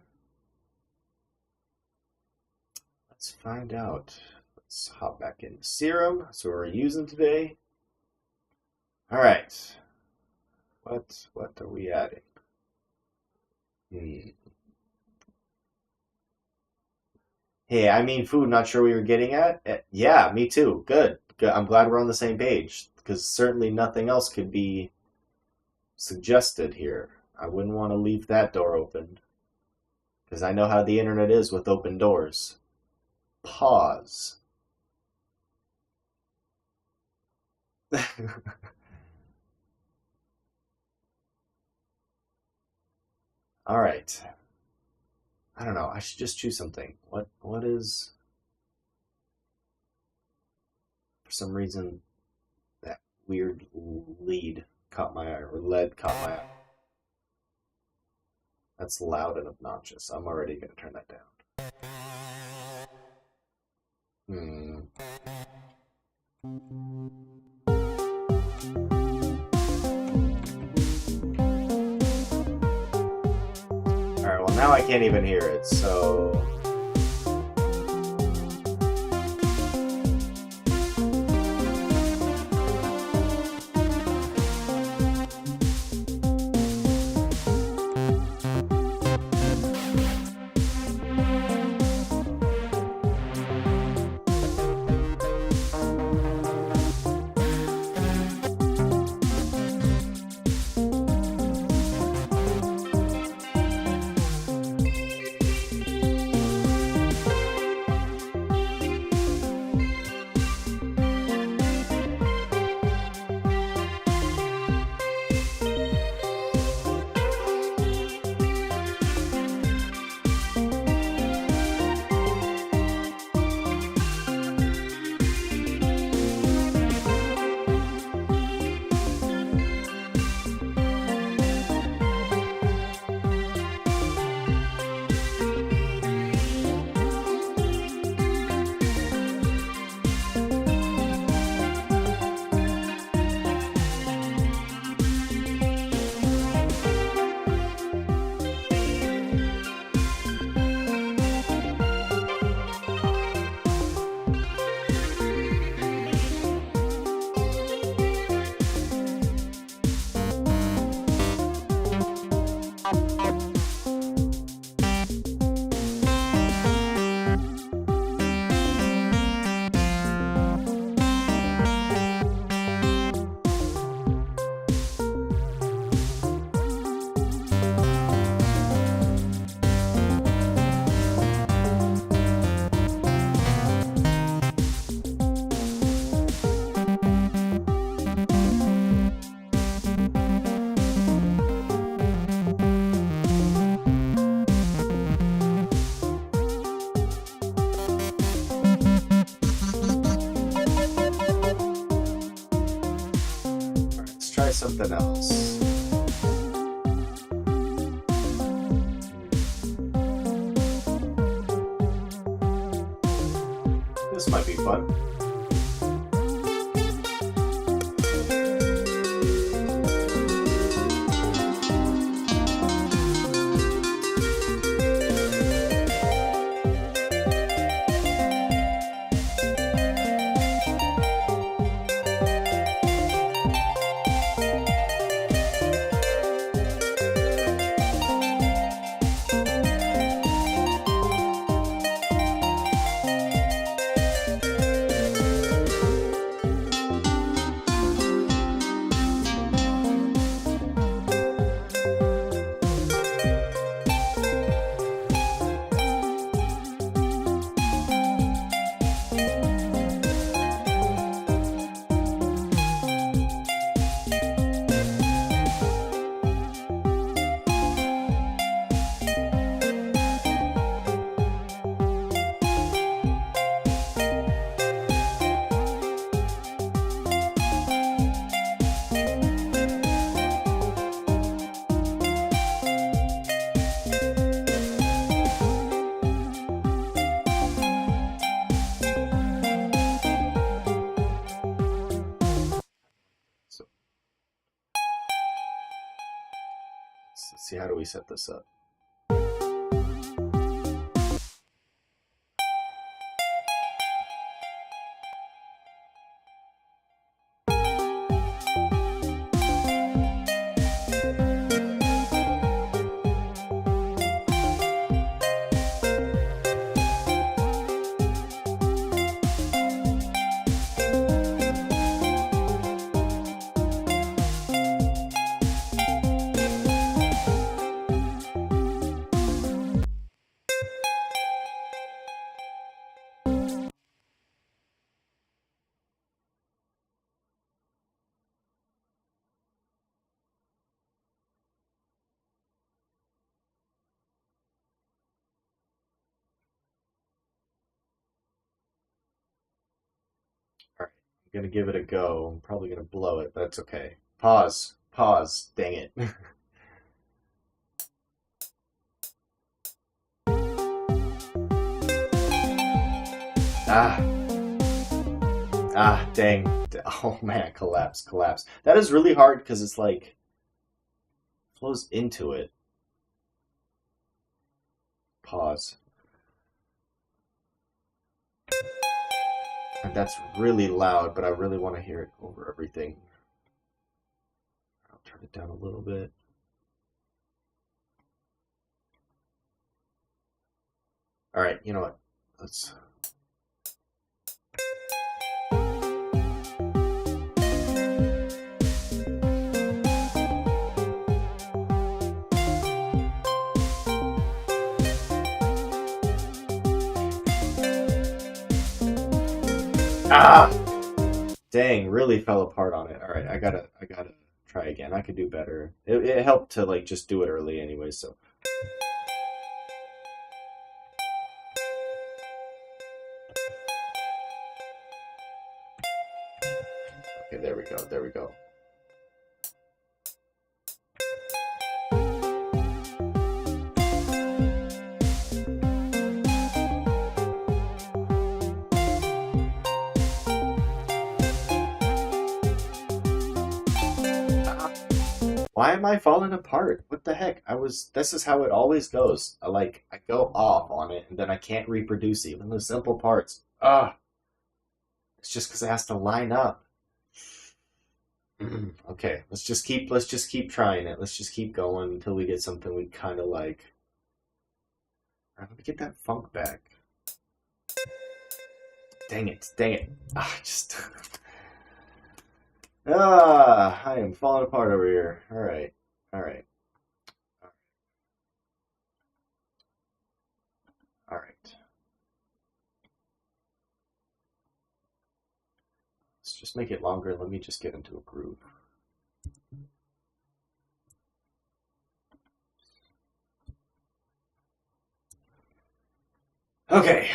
A: Let's find out. Let's hop back in the serum. That's what we're using today. All right. What are we adding? Hey, I mean food. Not sure what you were getting at. Yeah, me too. Good. Good. I'm glad we're on the same page because certainly nothing else could be suggested here. I wouldn't want to leave that door open because I know how the internet is with open doors. Pause. All right. I don't know. I should just choose something. What is for some reason that weird lead caught my eye or lead caught my eye. That's loud and obnoxious. I'm already gonna turn that down. Hmm. Alright, well now I can't even hear it, so let's try something else. This might be fun. Let's see, how do we set this up? All right, I'm gonna give it a go. I'm probably gonna blow it, but that's okay. Pause. Pause. Dang it. Ah. Ah, dang. Oh man, collapse, collapse. That is really hard because it's like flows into it. Pause. And that's really loud, but I really want to hear it over everything. I'll turn it down a little bit. All right, you know what? Let's. Ah! Dang, really fell apart on it. All right, I gotta try again. I could do better. It helped to like just do it early anyway, so. Okay, there we go. There we go. Why am I falling apart? What the heck? This is how it always goes. I go off on it and then I can't reproduce even the simple parts. Ah, it's just because it has to line up. Okay, let's just keep trying it. Let's just keep going until we get something we kind of like. All right, let me get that funk back. Dang it, dang it. Ah, just. I am falling apart over here. All right, all right, all right. Let's just make it longer. Let me just get into a groove. Okay.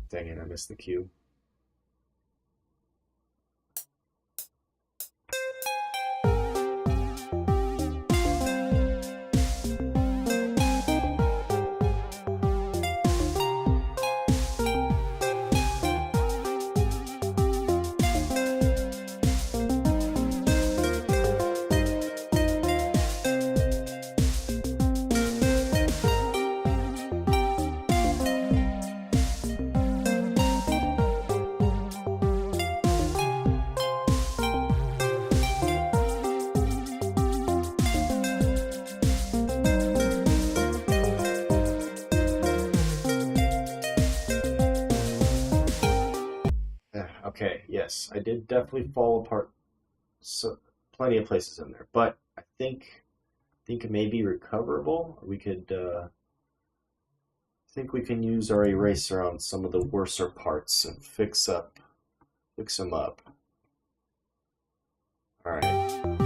A: Dang it, I missed the cue. Okay, yes, I did definitely fall apart. So plenty of places in there, but I think it may be recoverable. We could think we can use our eraser on some of the worser parts and fix them up. All right.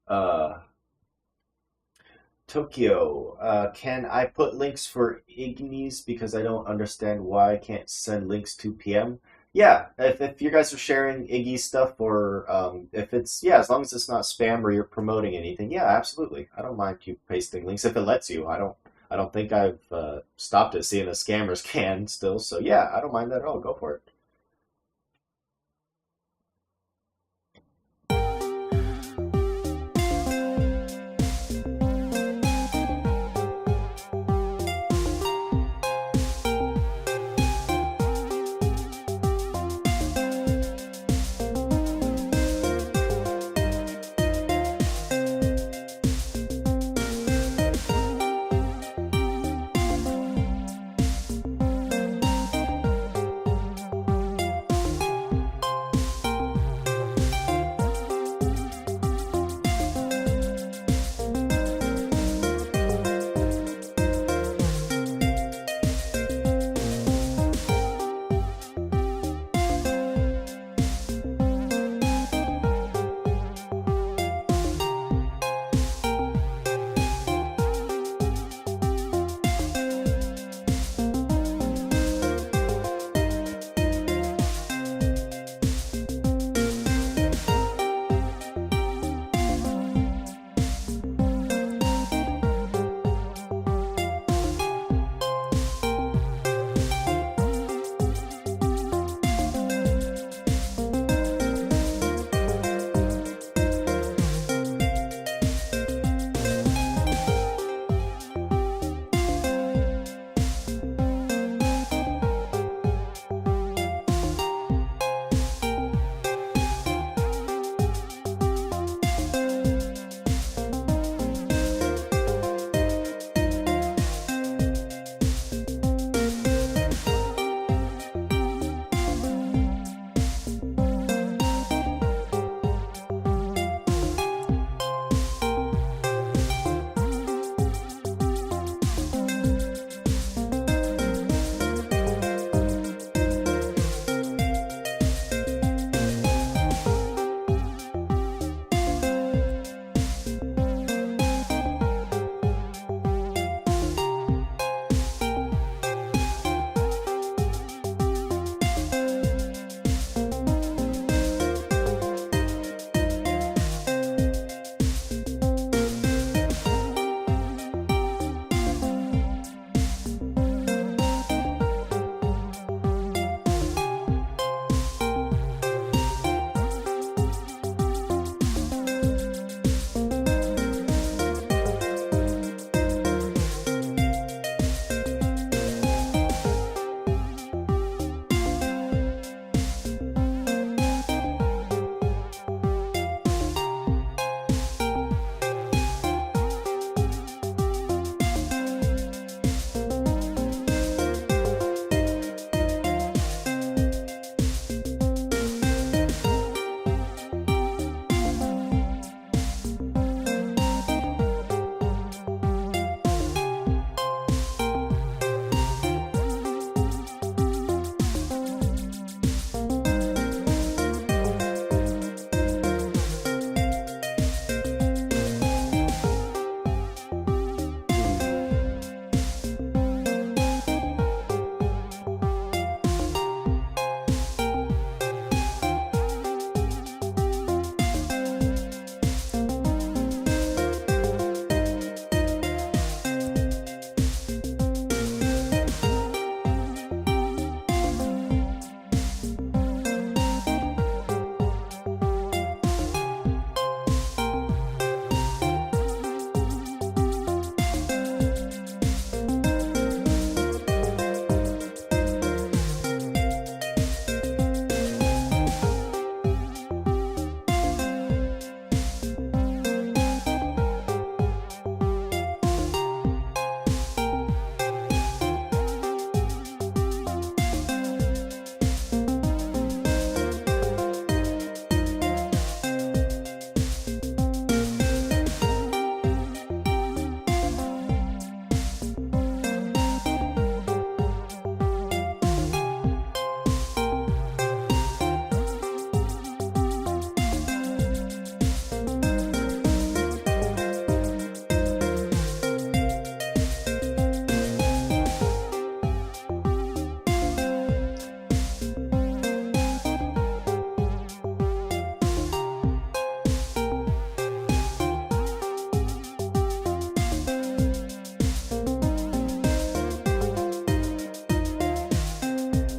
A: Uh, Tokyo, can I put links for Ignis because I don't understand why I can't send links to PM? Yeah, if you guys are sharing Iggy stuff or if it's, yeah, as long as it's not spam or you're promoting anything, yeah, absolutely. I don't mind you pasting links if it lets you. I don't think I've stopped it seeing a scammers can still. So yeah, I don't mind that at all. Go for it.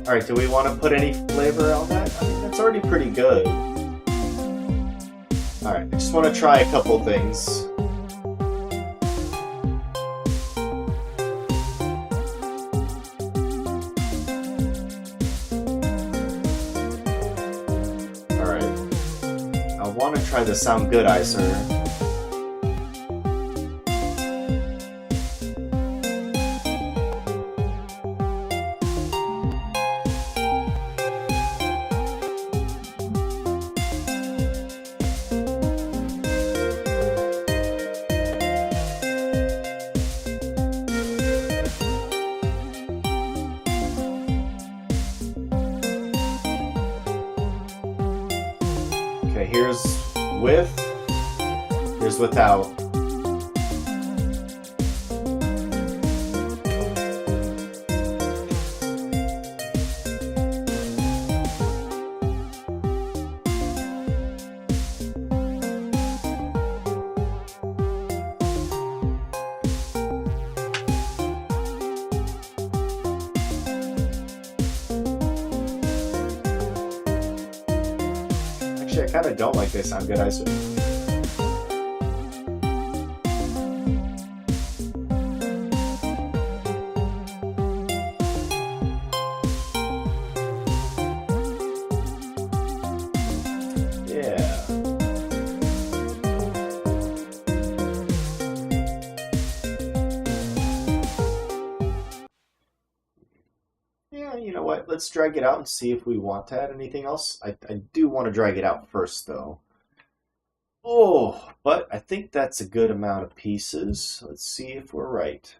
A: Alright, do we want to put any flavor on that? I mean, that's already pretty good. Alright, I just want to try a couple things. Alright. I want to try the Sound Good Icer. Okay, here's with, here's without. Actually, I kind of don't like this Sound Good Icer. Yeah. Yeah, you know what? Let's drag it out and see if we want to add anything else. I do want to drag it out first, though. Oh, but I think that's a good amount of pieces. Let's see if we're right.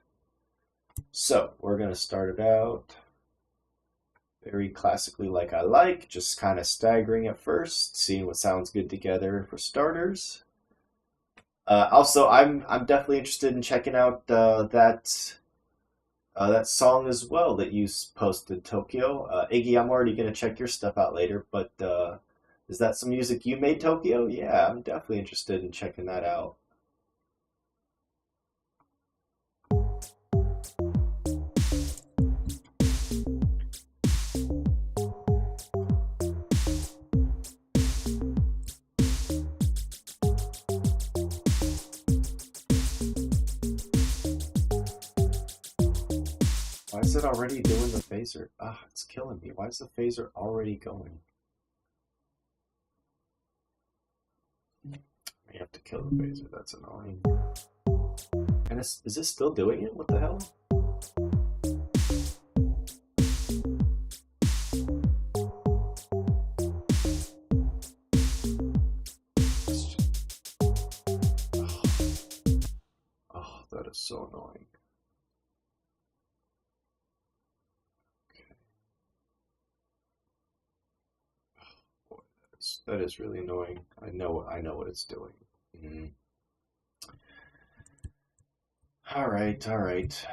A: So, we're going to start it out very classically like I like, just kind of staggering at first, seeing what sounds good together for starters. Also, I'm definitely interested in checking out that song as well that you posted, Tokyo. Iggy, I'm already going to check your stuff out later, but is that some music you made, Tokyo? Yeah, I'm definitely interested in checking that out. Why is it already doing the phaser? Ah, it's killing me. Why is the phaser already going? I have to kill the phaser. That's annoying. And is this still doing it? What the hell? Oh, that is so annoying. That is really annoying. I know what it's doing. All right.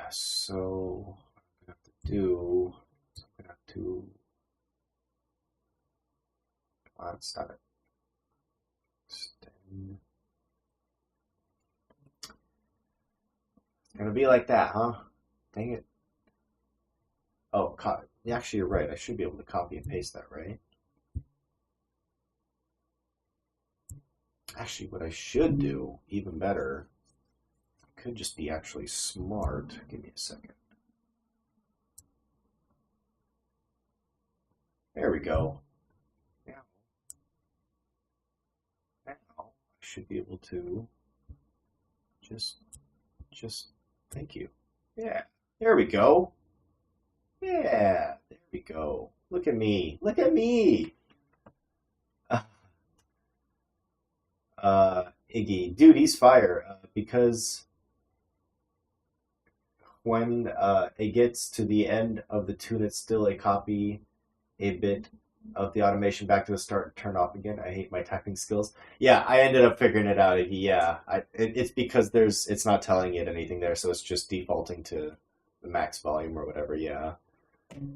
A: So I'm gonna have to do. I'm gonna have to. Come on, stop it. Extend. It's gonna be like that, huh? Dang it. Oh, actually, you're right. I should be able to copy and paste that, right? Actually, what I should do, even better, could just be actually smart. Give me a second. There we go. Now I should be able to just, thank you. Yeah, there we go. Yeah, there we go. Look at me. Look at me. Iggy, dude, he's fire because when it gets to the end of the tune, it's still a copy a bit of the automation back to the start and turn off again. I hate my typing skills. Yeah, I ended up figuring it out, Iggy. Yeah, it's because it's not telling it anything there, so it's just defaulting to the max volume or whatever. Yeah,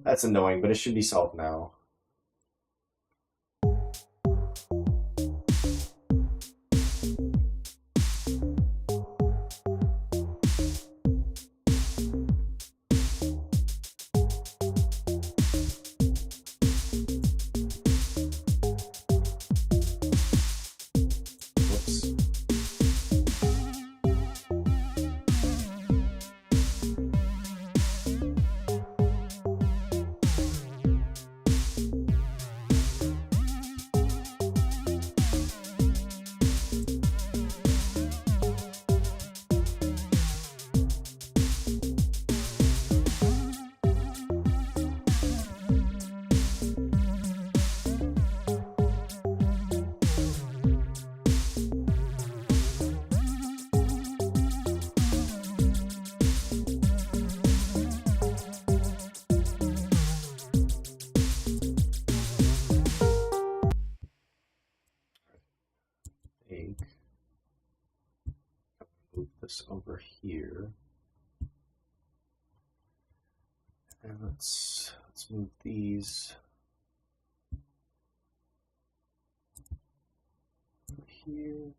A: that's annoying, but it should be solved now. egg. Move this over here. And let's move these over here.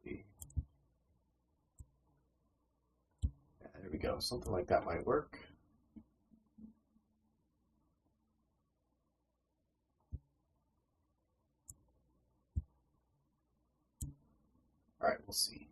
A: Yeah, there we go. Something like that might work. All right, we'll see.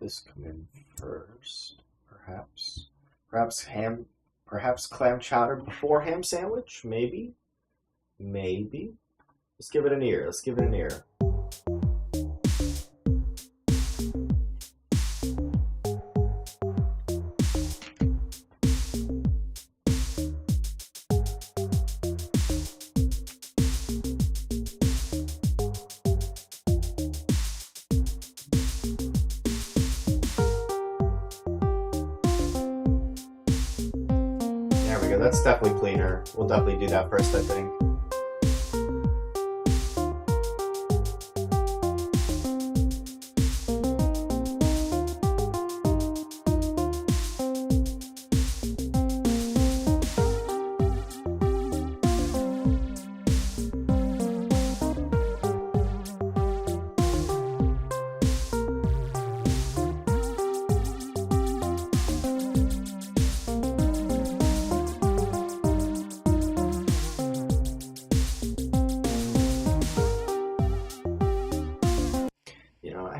A: This come in first, perhaps clam chowder before ham sandwich, maybe. Let's give it an ear. That's definitely cleaner. We'll definitely do that first, I think.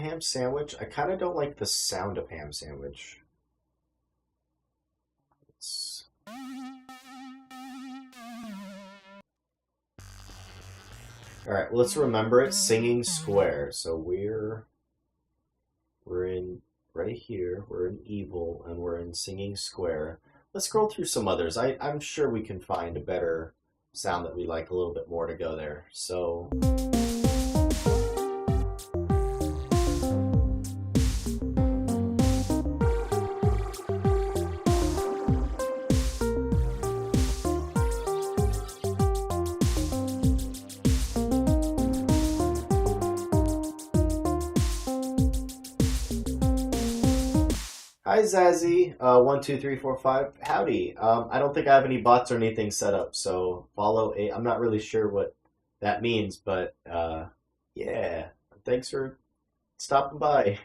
A: Ham sandwich, I kind of don't like the sound of ham sandwich. Alright, let's remember it, singing square. So we're in right here, we're in evil, and we're in singing square. Let's scroll through some others. I'm sure we can find a better sound that we like a little bit more to go there. So hi Zazzy, 12345. Howdy. I don't think I have any bots or anything set up, so I'm not really sure what that means, but yeah. Thanks for stopping by.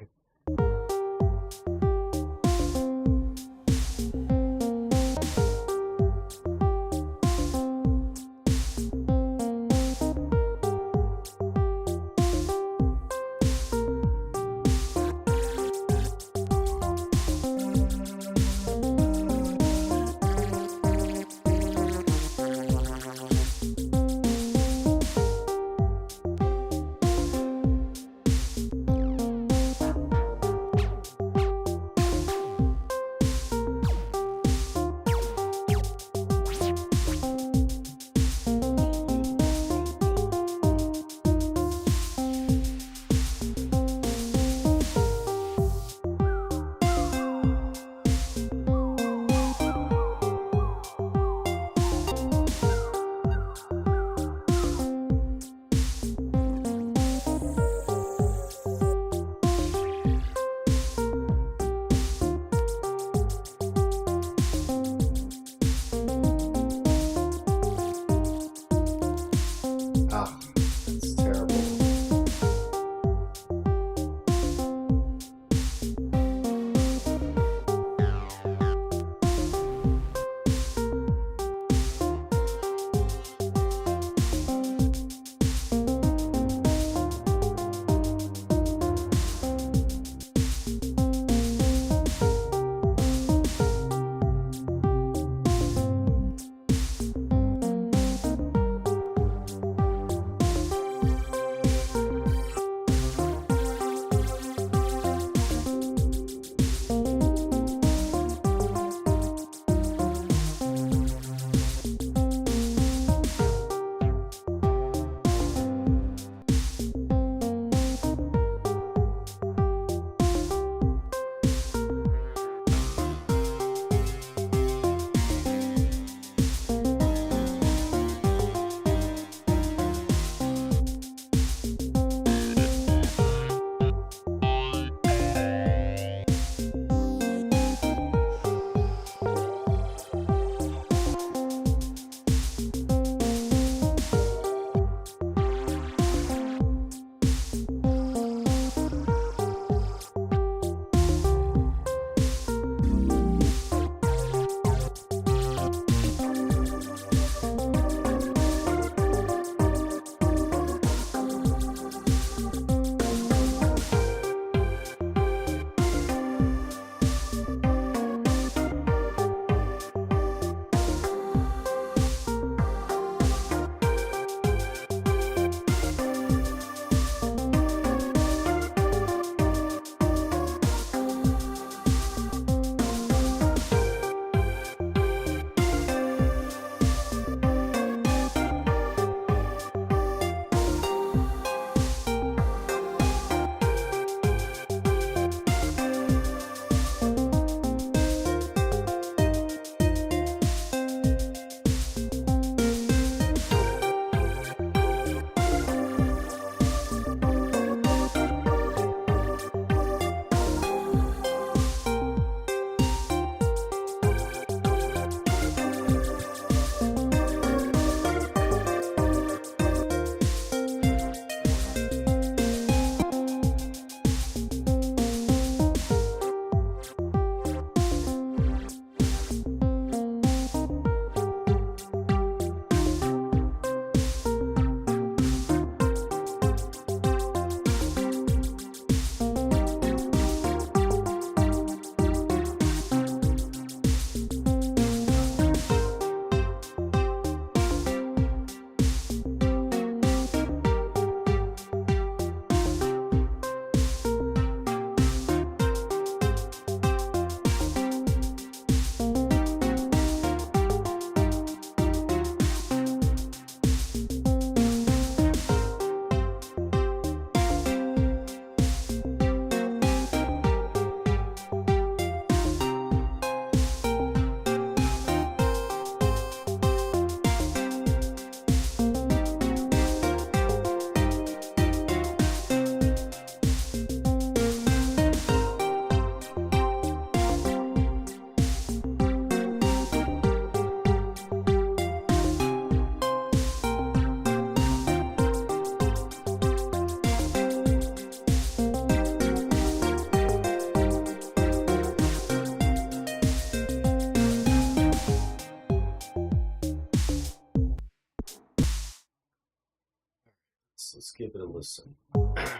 A: give it a listen.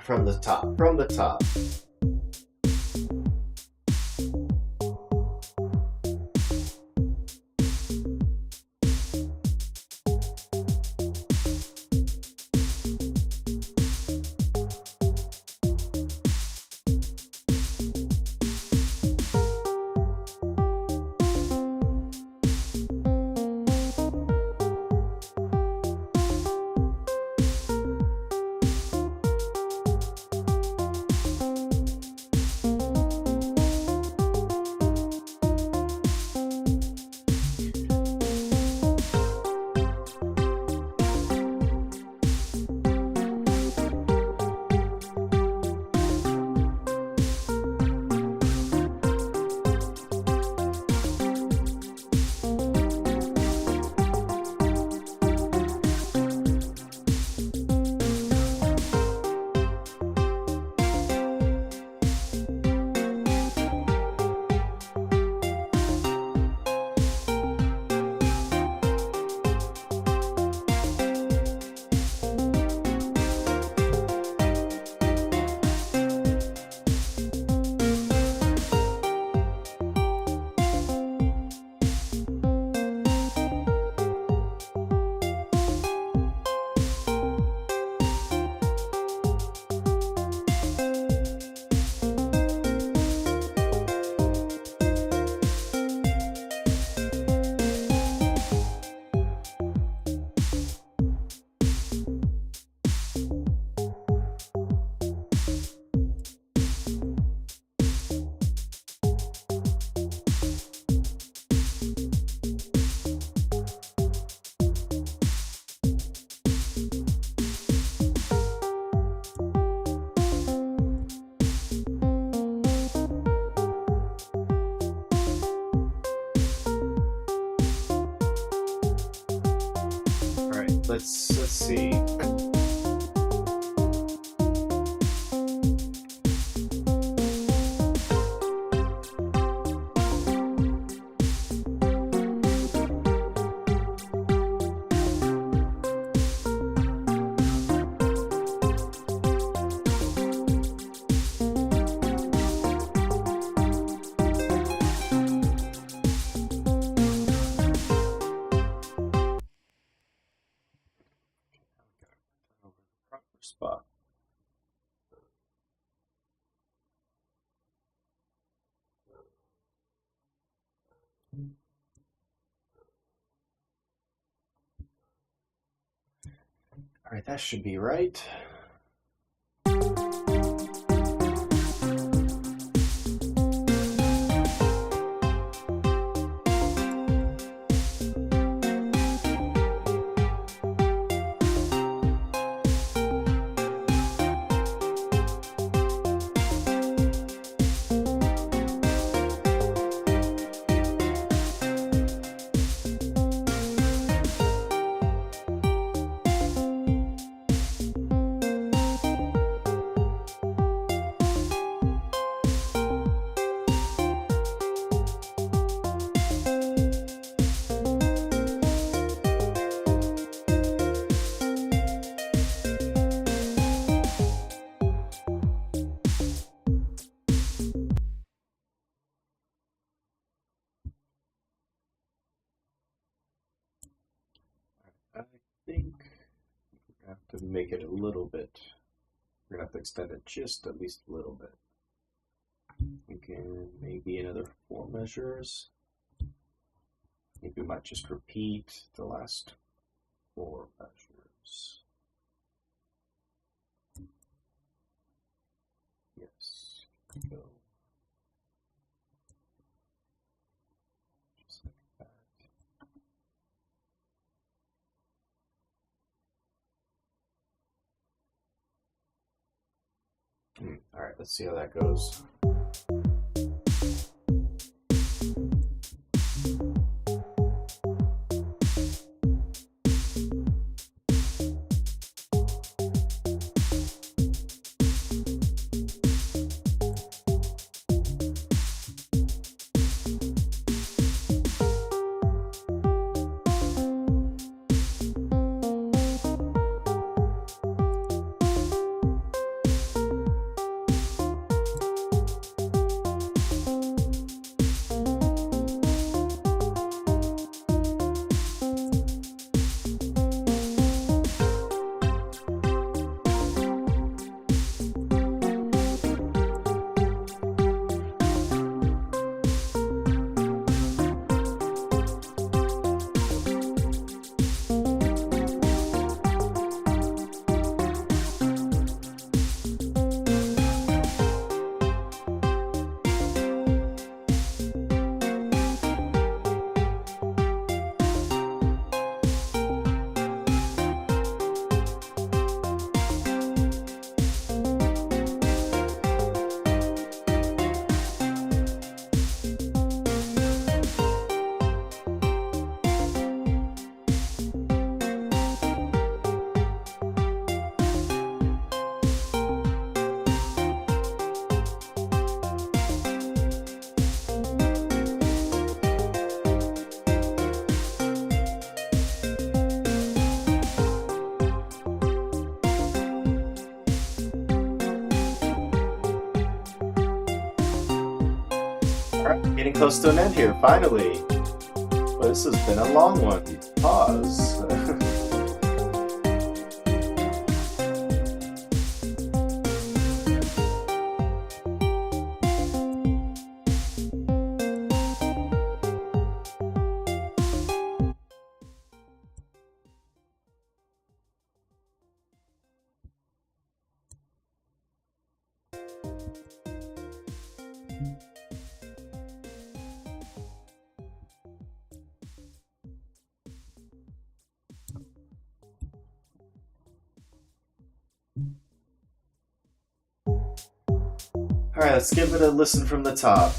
A: From the top, from the top. Let's see. Spot. All right, that should be right. I think we have to make it a little bit. We're gonna have to extend it just at least a little bit. We can maybe another 4 measures. Maybe we might just repeat the last 4 measures. Yes. Go. Just like that. All right, let's see how that goes. Alright, getting close to an end here, finally. Well, this has been a long one. Pause. Alright, let's give it a listen from the top.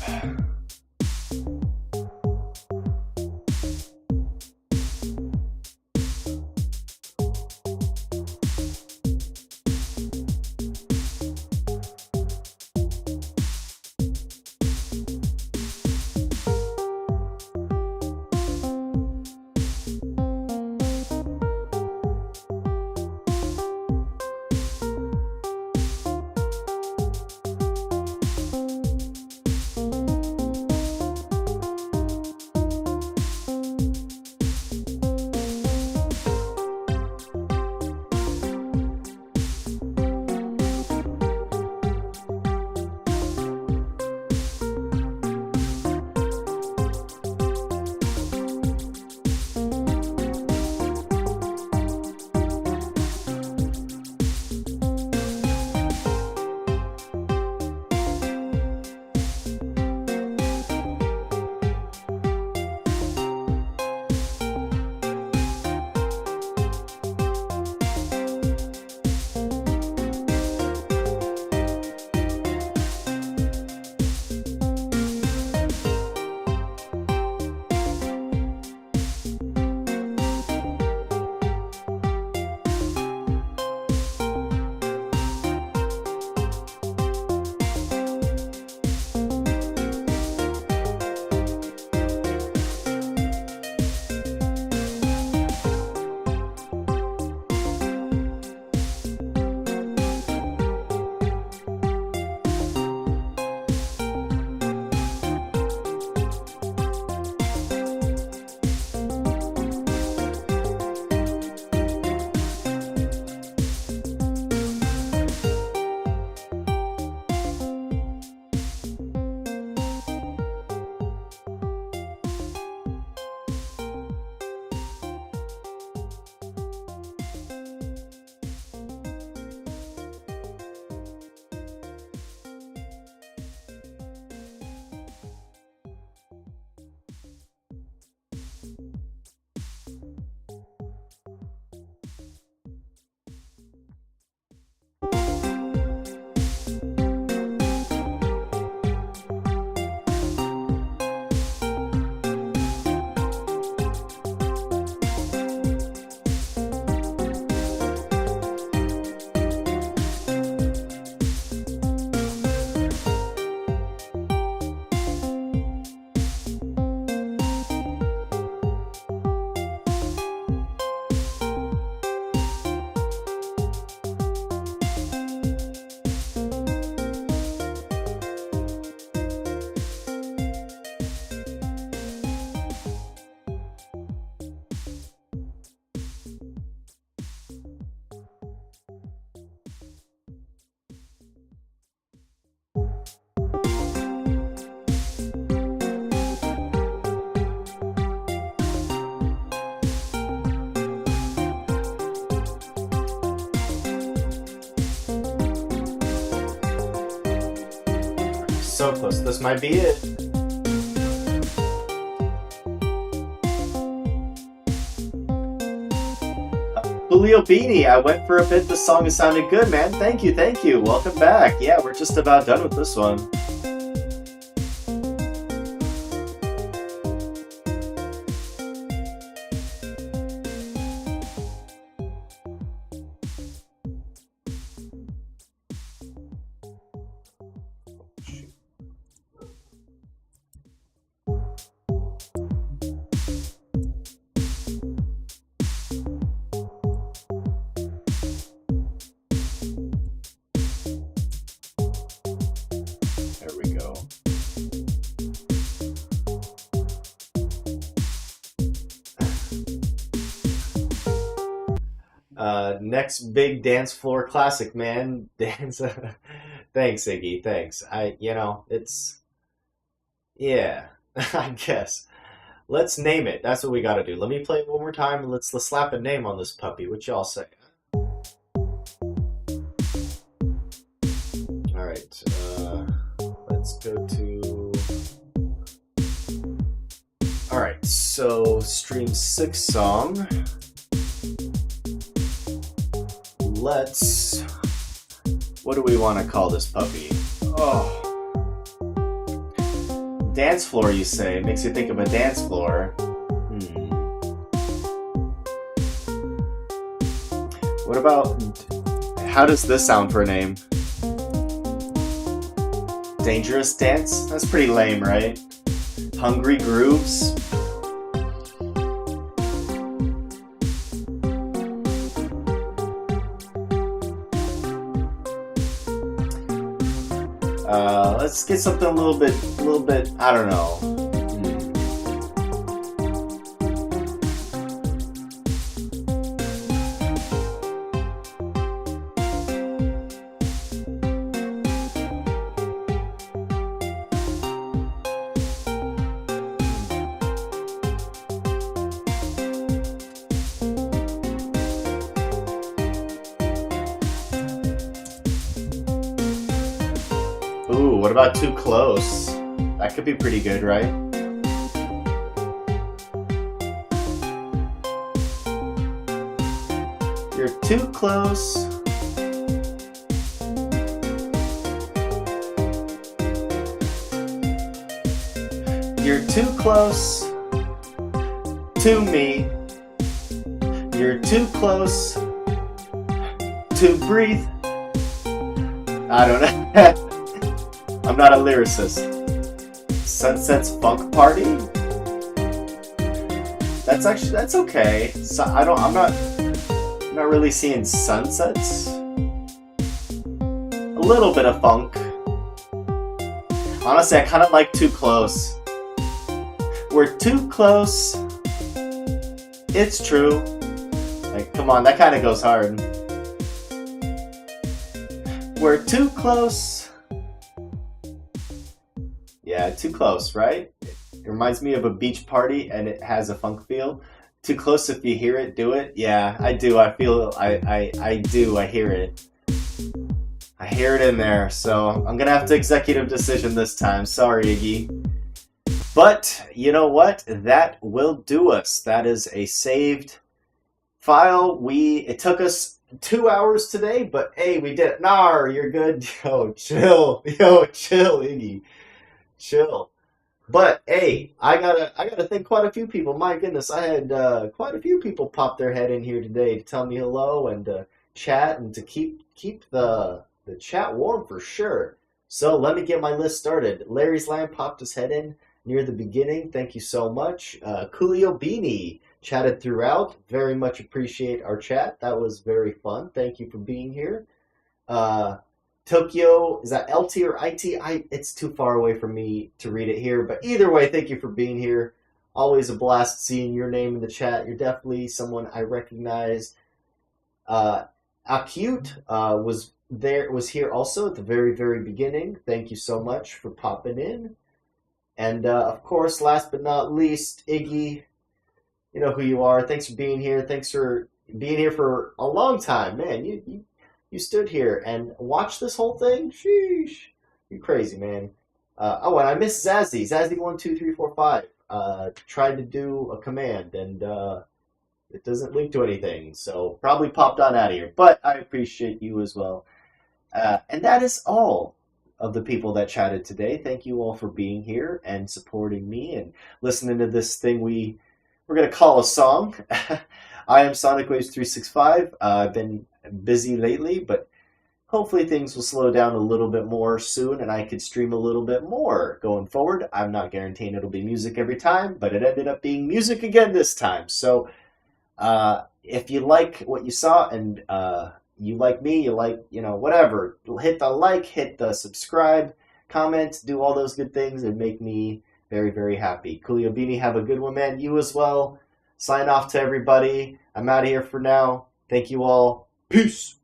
A: So close. This might be it. Julio Beanie, I went for a bit. The song has sounded good, man. Thank you, thank you. Welcome back. Yeah, we're just about done with this one. Next big dance floor classic, man. Dance. Thanks, Iggy. Thanks. It's yeah. I guess. Let's name it. That's what we got to do. Let me play it one more time and let's slap a name on this puppy. What y'all say? All right. Let's go to. All right. So stream 6 song. What do we want to call this puppy? Oh. Dance floor, you say? Makes you think of a dance floor. What about... How does this sound for a name? Dangerous Dance? That's pretty lame, right? Hungry Grooves? Let's get something a little bit, I don't know. Ooh, what about Too Close? That could be pretty good, right? You're too close. You're too close to me. You're too close to breathe. I don't know. I'm not a lyricist. Sunset's Funk Party? That's okay. So I'm not really seeing sunsets. A little bit of funk. Honestly, I kind of like Too Close. We're too close. It's true. Like, come on, that kind of goes hard. We're too close. Yeah, Too Close, right? It reminds me of a beach party and it has a funk feel. Too Close, if you hear it, do it. Yeah, I do. I feel, I do. I hear it. I hear it in there. So I'm going to have to executive decision this time. Sorry, Iggy. But you know what? That will do us. That is a saved file. It took us 2 hours today, but hey, we did it. Nar, you're good. Yo, chill. Yo, chill, Iggy. Chill. But hey, I gotta thank quite a few people. My goodness, I had quite a few people pop their head in here today to tell me hello and chat and to keep the chat warm for sure. So let me get my list started. Larry's Lamb popped his head in near the beginning. Thank you so much. Coolio Beanie chatted throughout. Very much appreciate our chat. That was very fun. Thank you for being here. Tokyo, is that LT or IT? It's too far away for me to read it here, but either way, thank you for being here. Always a blast seeing your name in the chat. You're definitely someone I recognize. Acute was here also at the very, very beginning. Thank you so much for popping in. And of course, last but not least, Iggy, you know who you are. Thanks for being here. Thanks for being here for a long time, man. You stood here and watched this whole thing? Sheesh. You crazy, man. And I missed Zazzy. Zazzy12345 tried to do a command, and it doesn't link to anything. So probably popped on out of here. But I appreciate you as well. And that is all of the people that chatted today. Thank you all for being here and supporting me and listening to this thing we're going to call a song. I am Sonic Waves 365. I've been busy lately, but hopefully things will slow down a little bit more soon and I could stream a little bit more going forward. I'm not guaranteeing it'll be music every time, but it ended up being music again this time. So if you like what you saw and you like me, you like, whatever, hit the like, hit the subscribe, comment, do all those good things and make me very, very happy. Coolio Beanie, have a good one, man. You as well. Sign off to everybody. I'm out of here for now. Thank you all. Peace.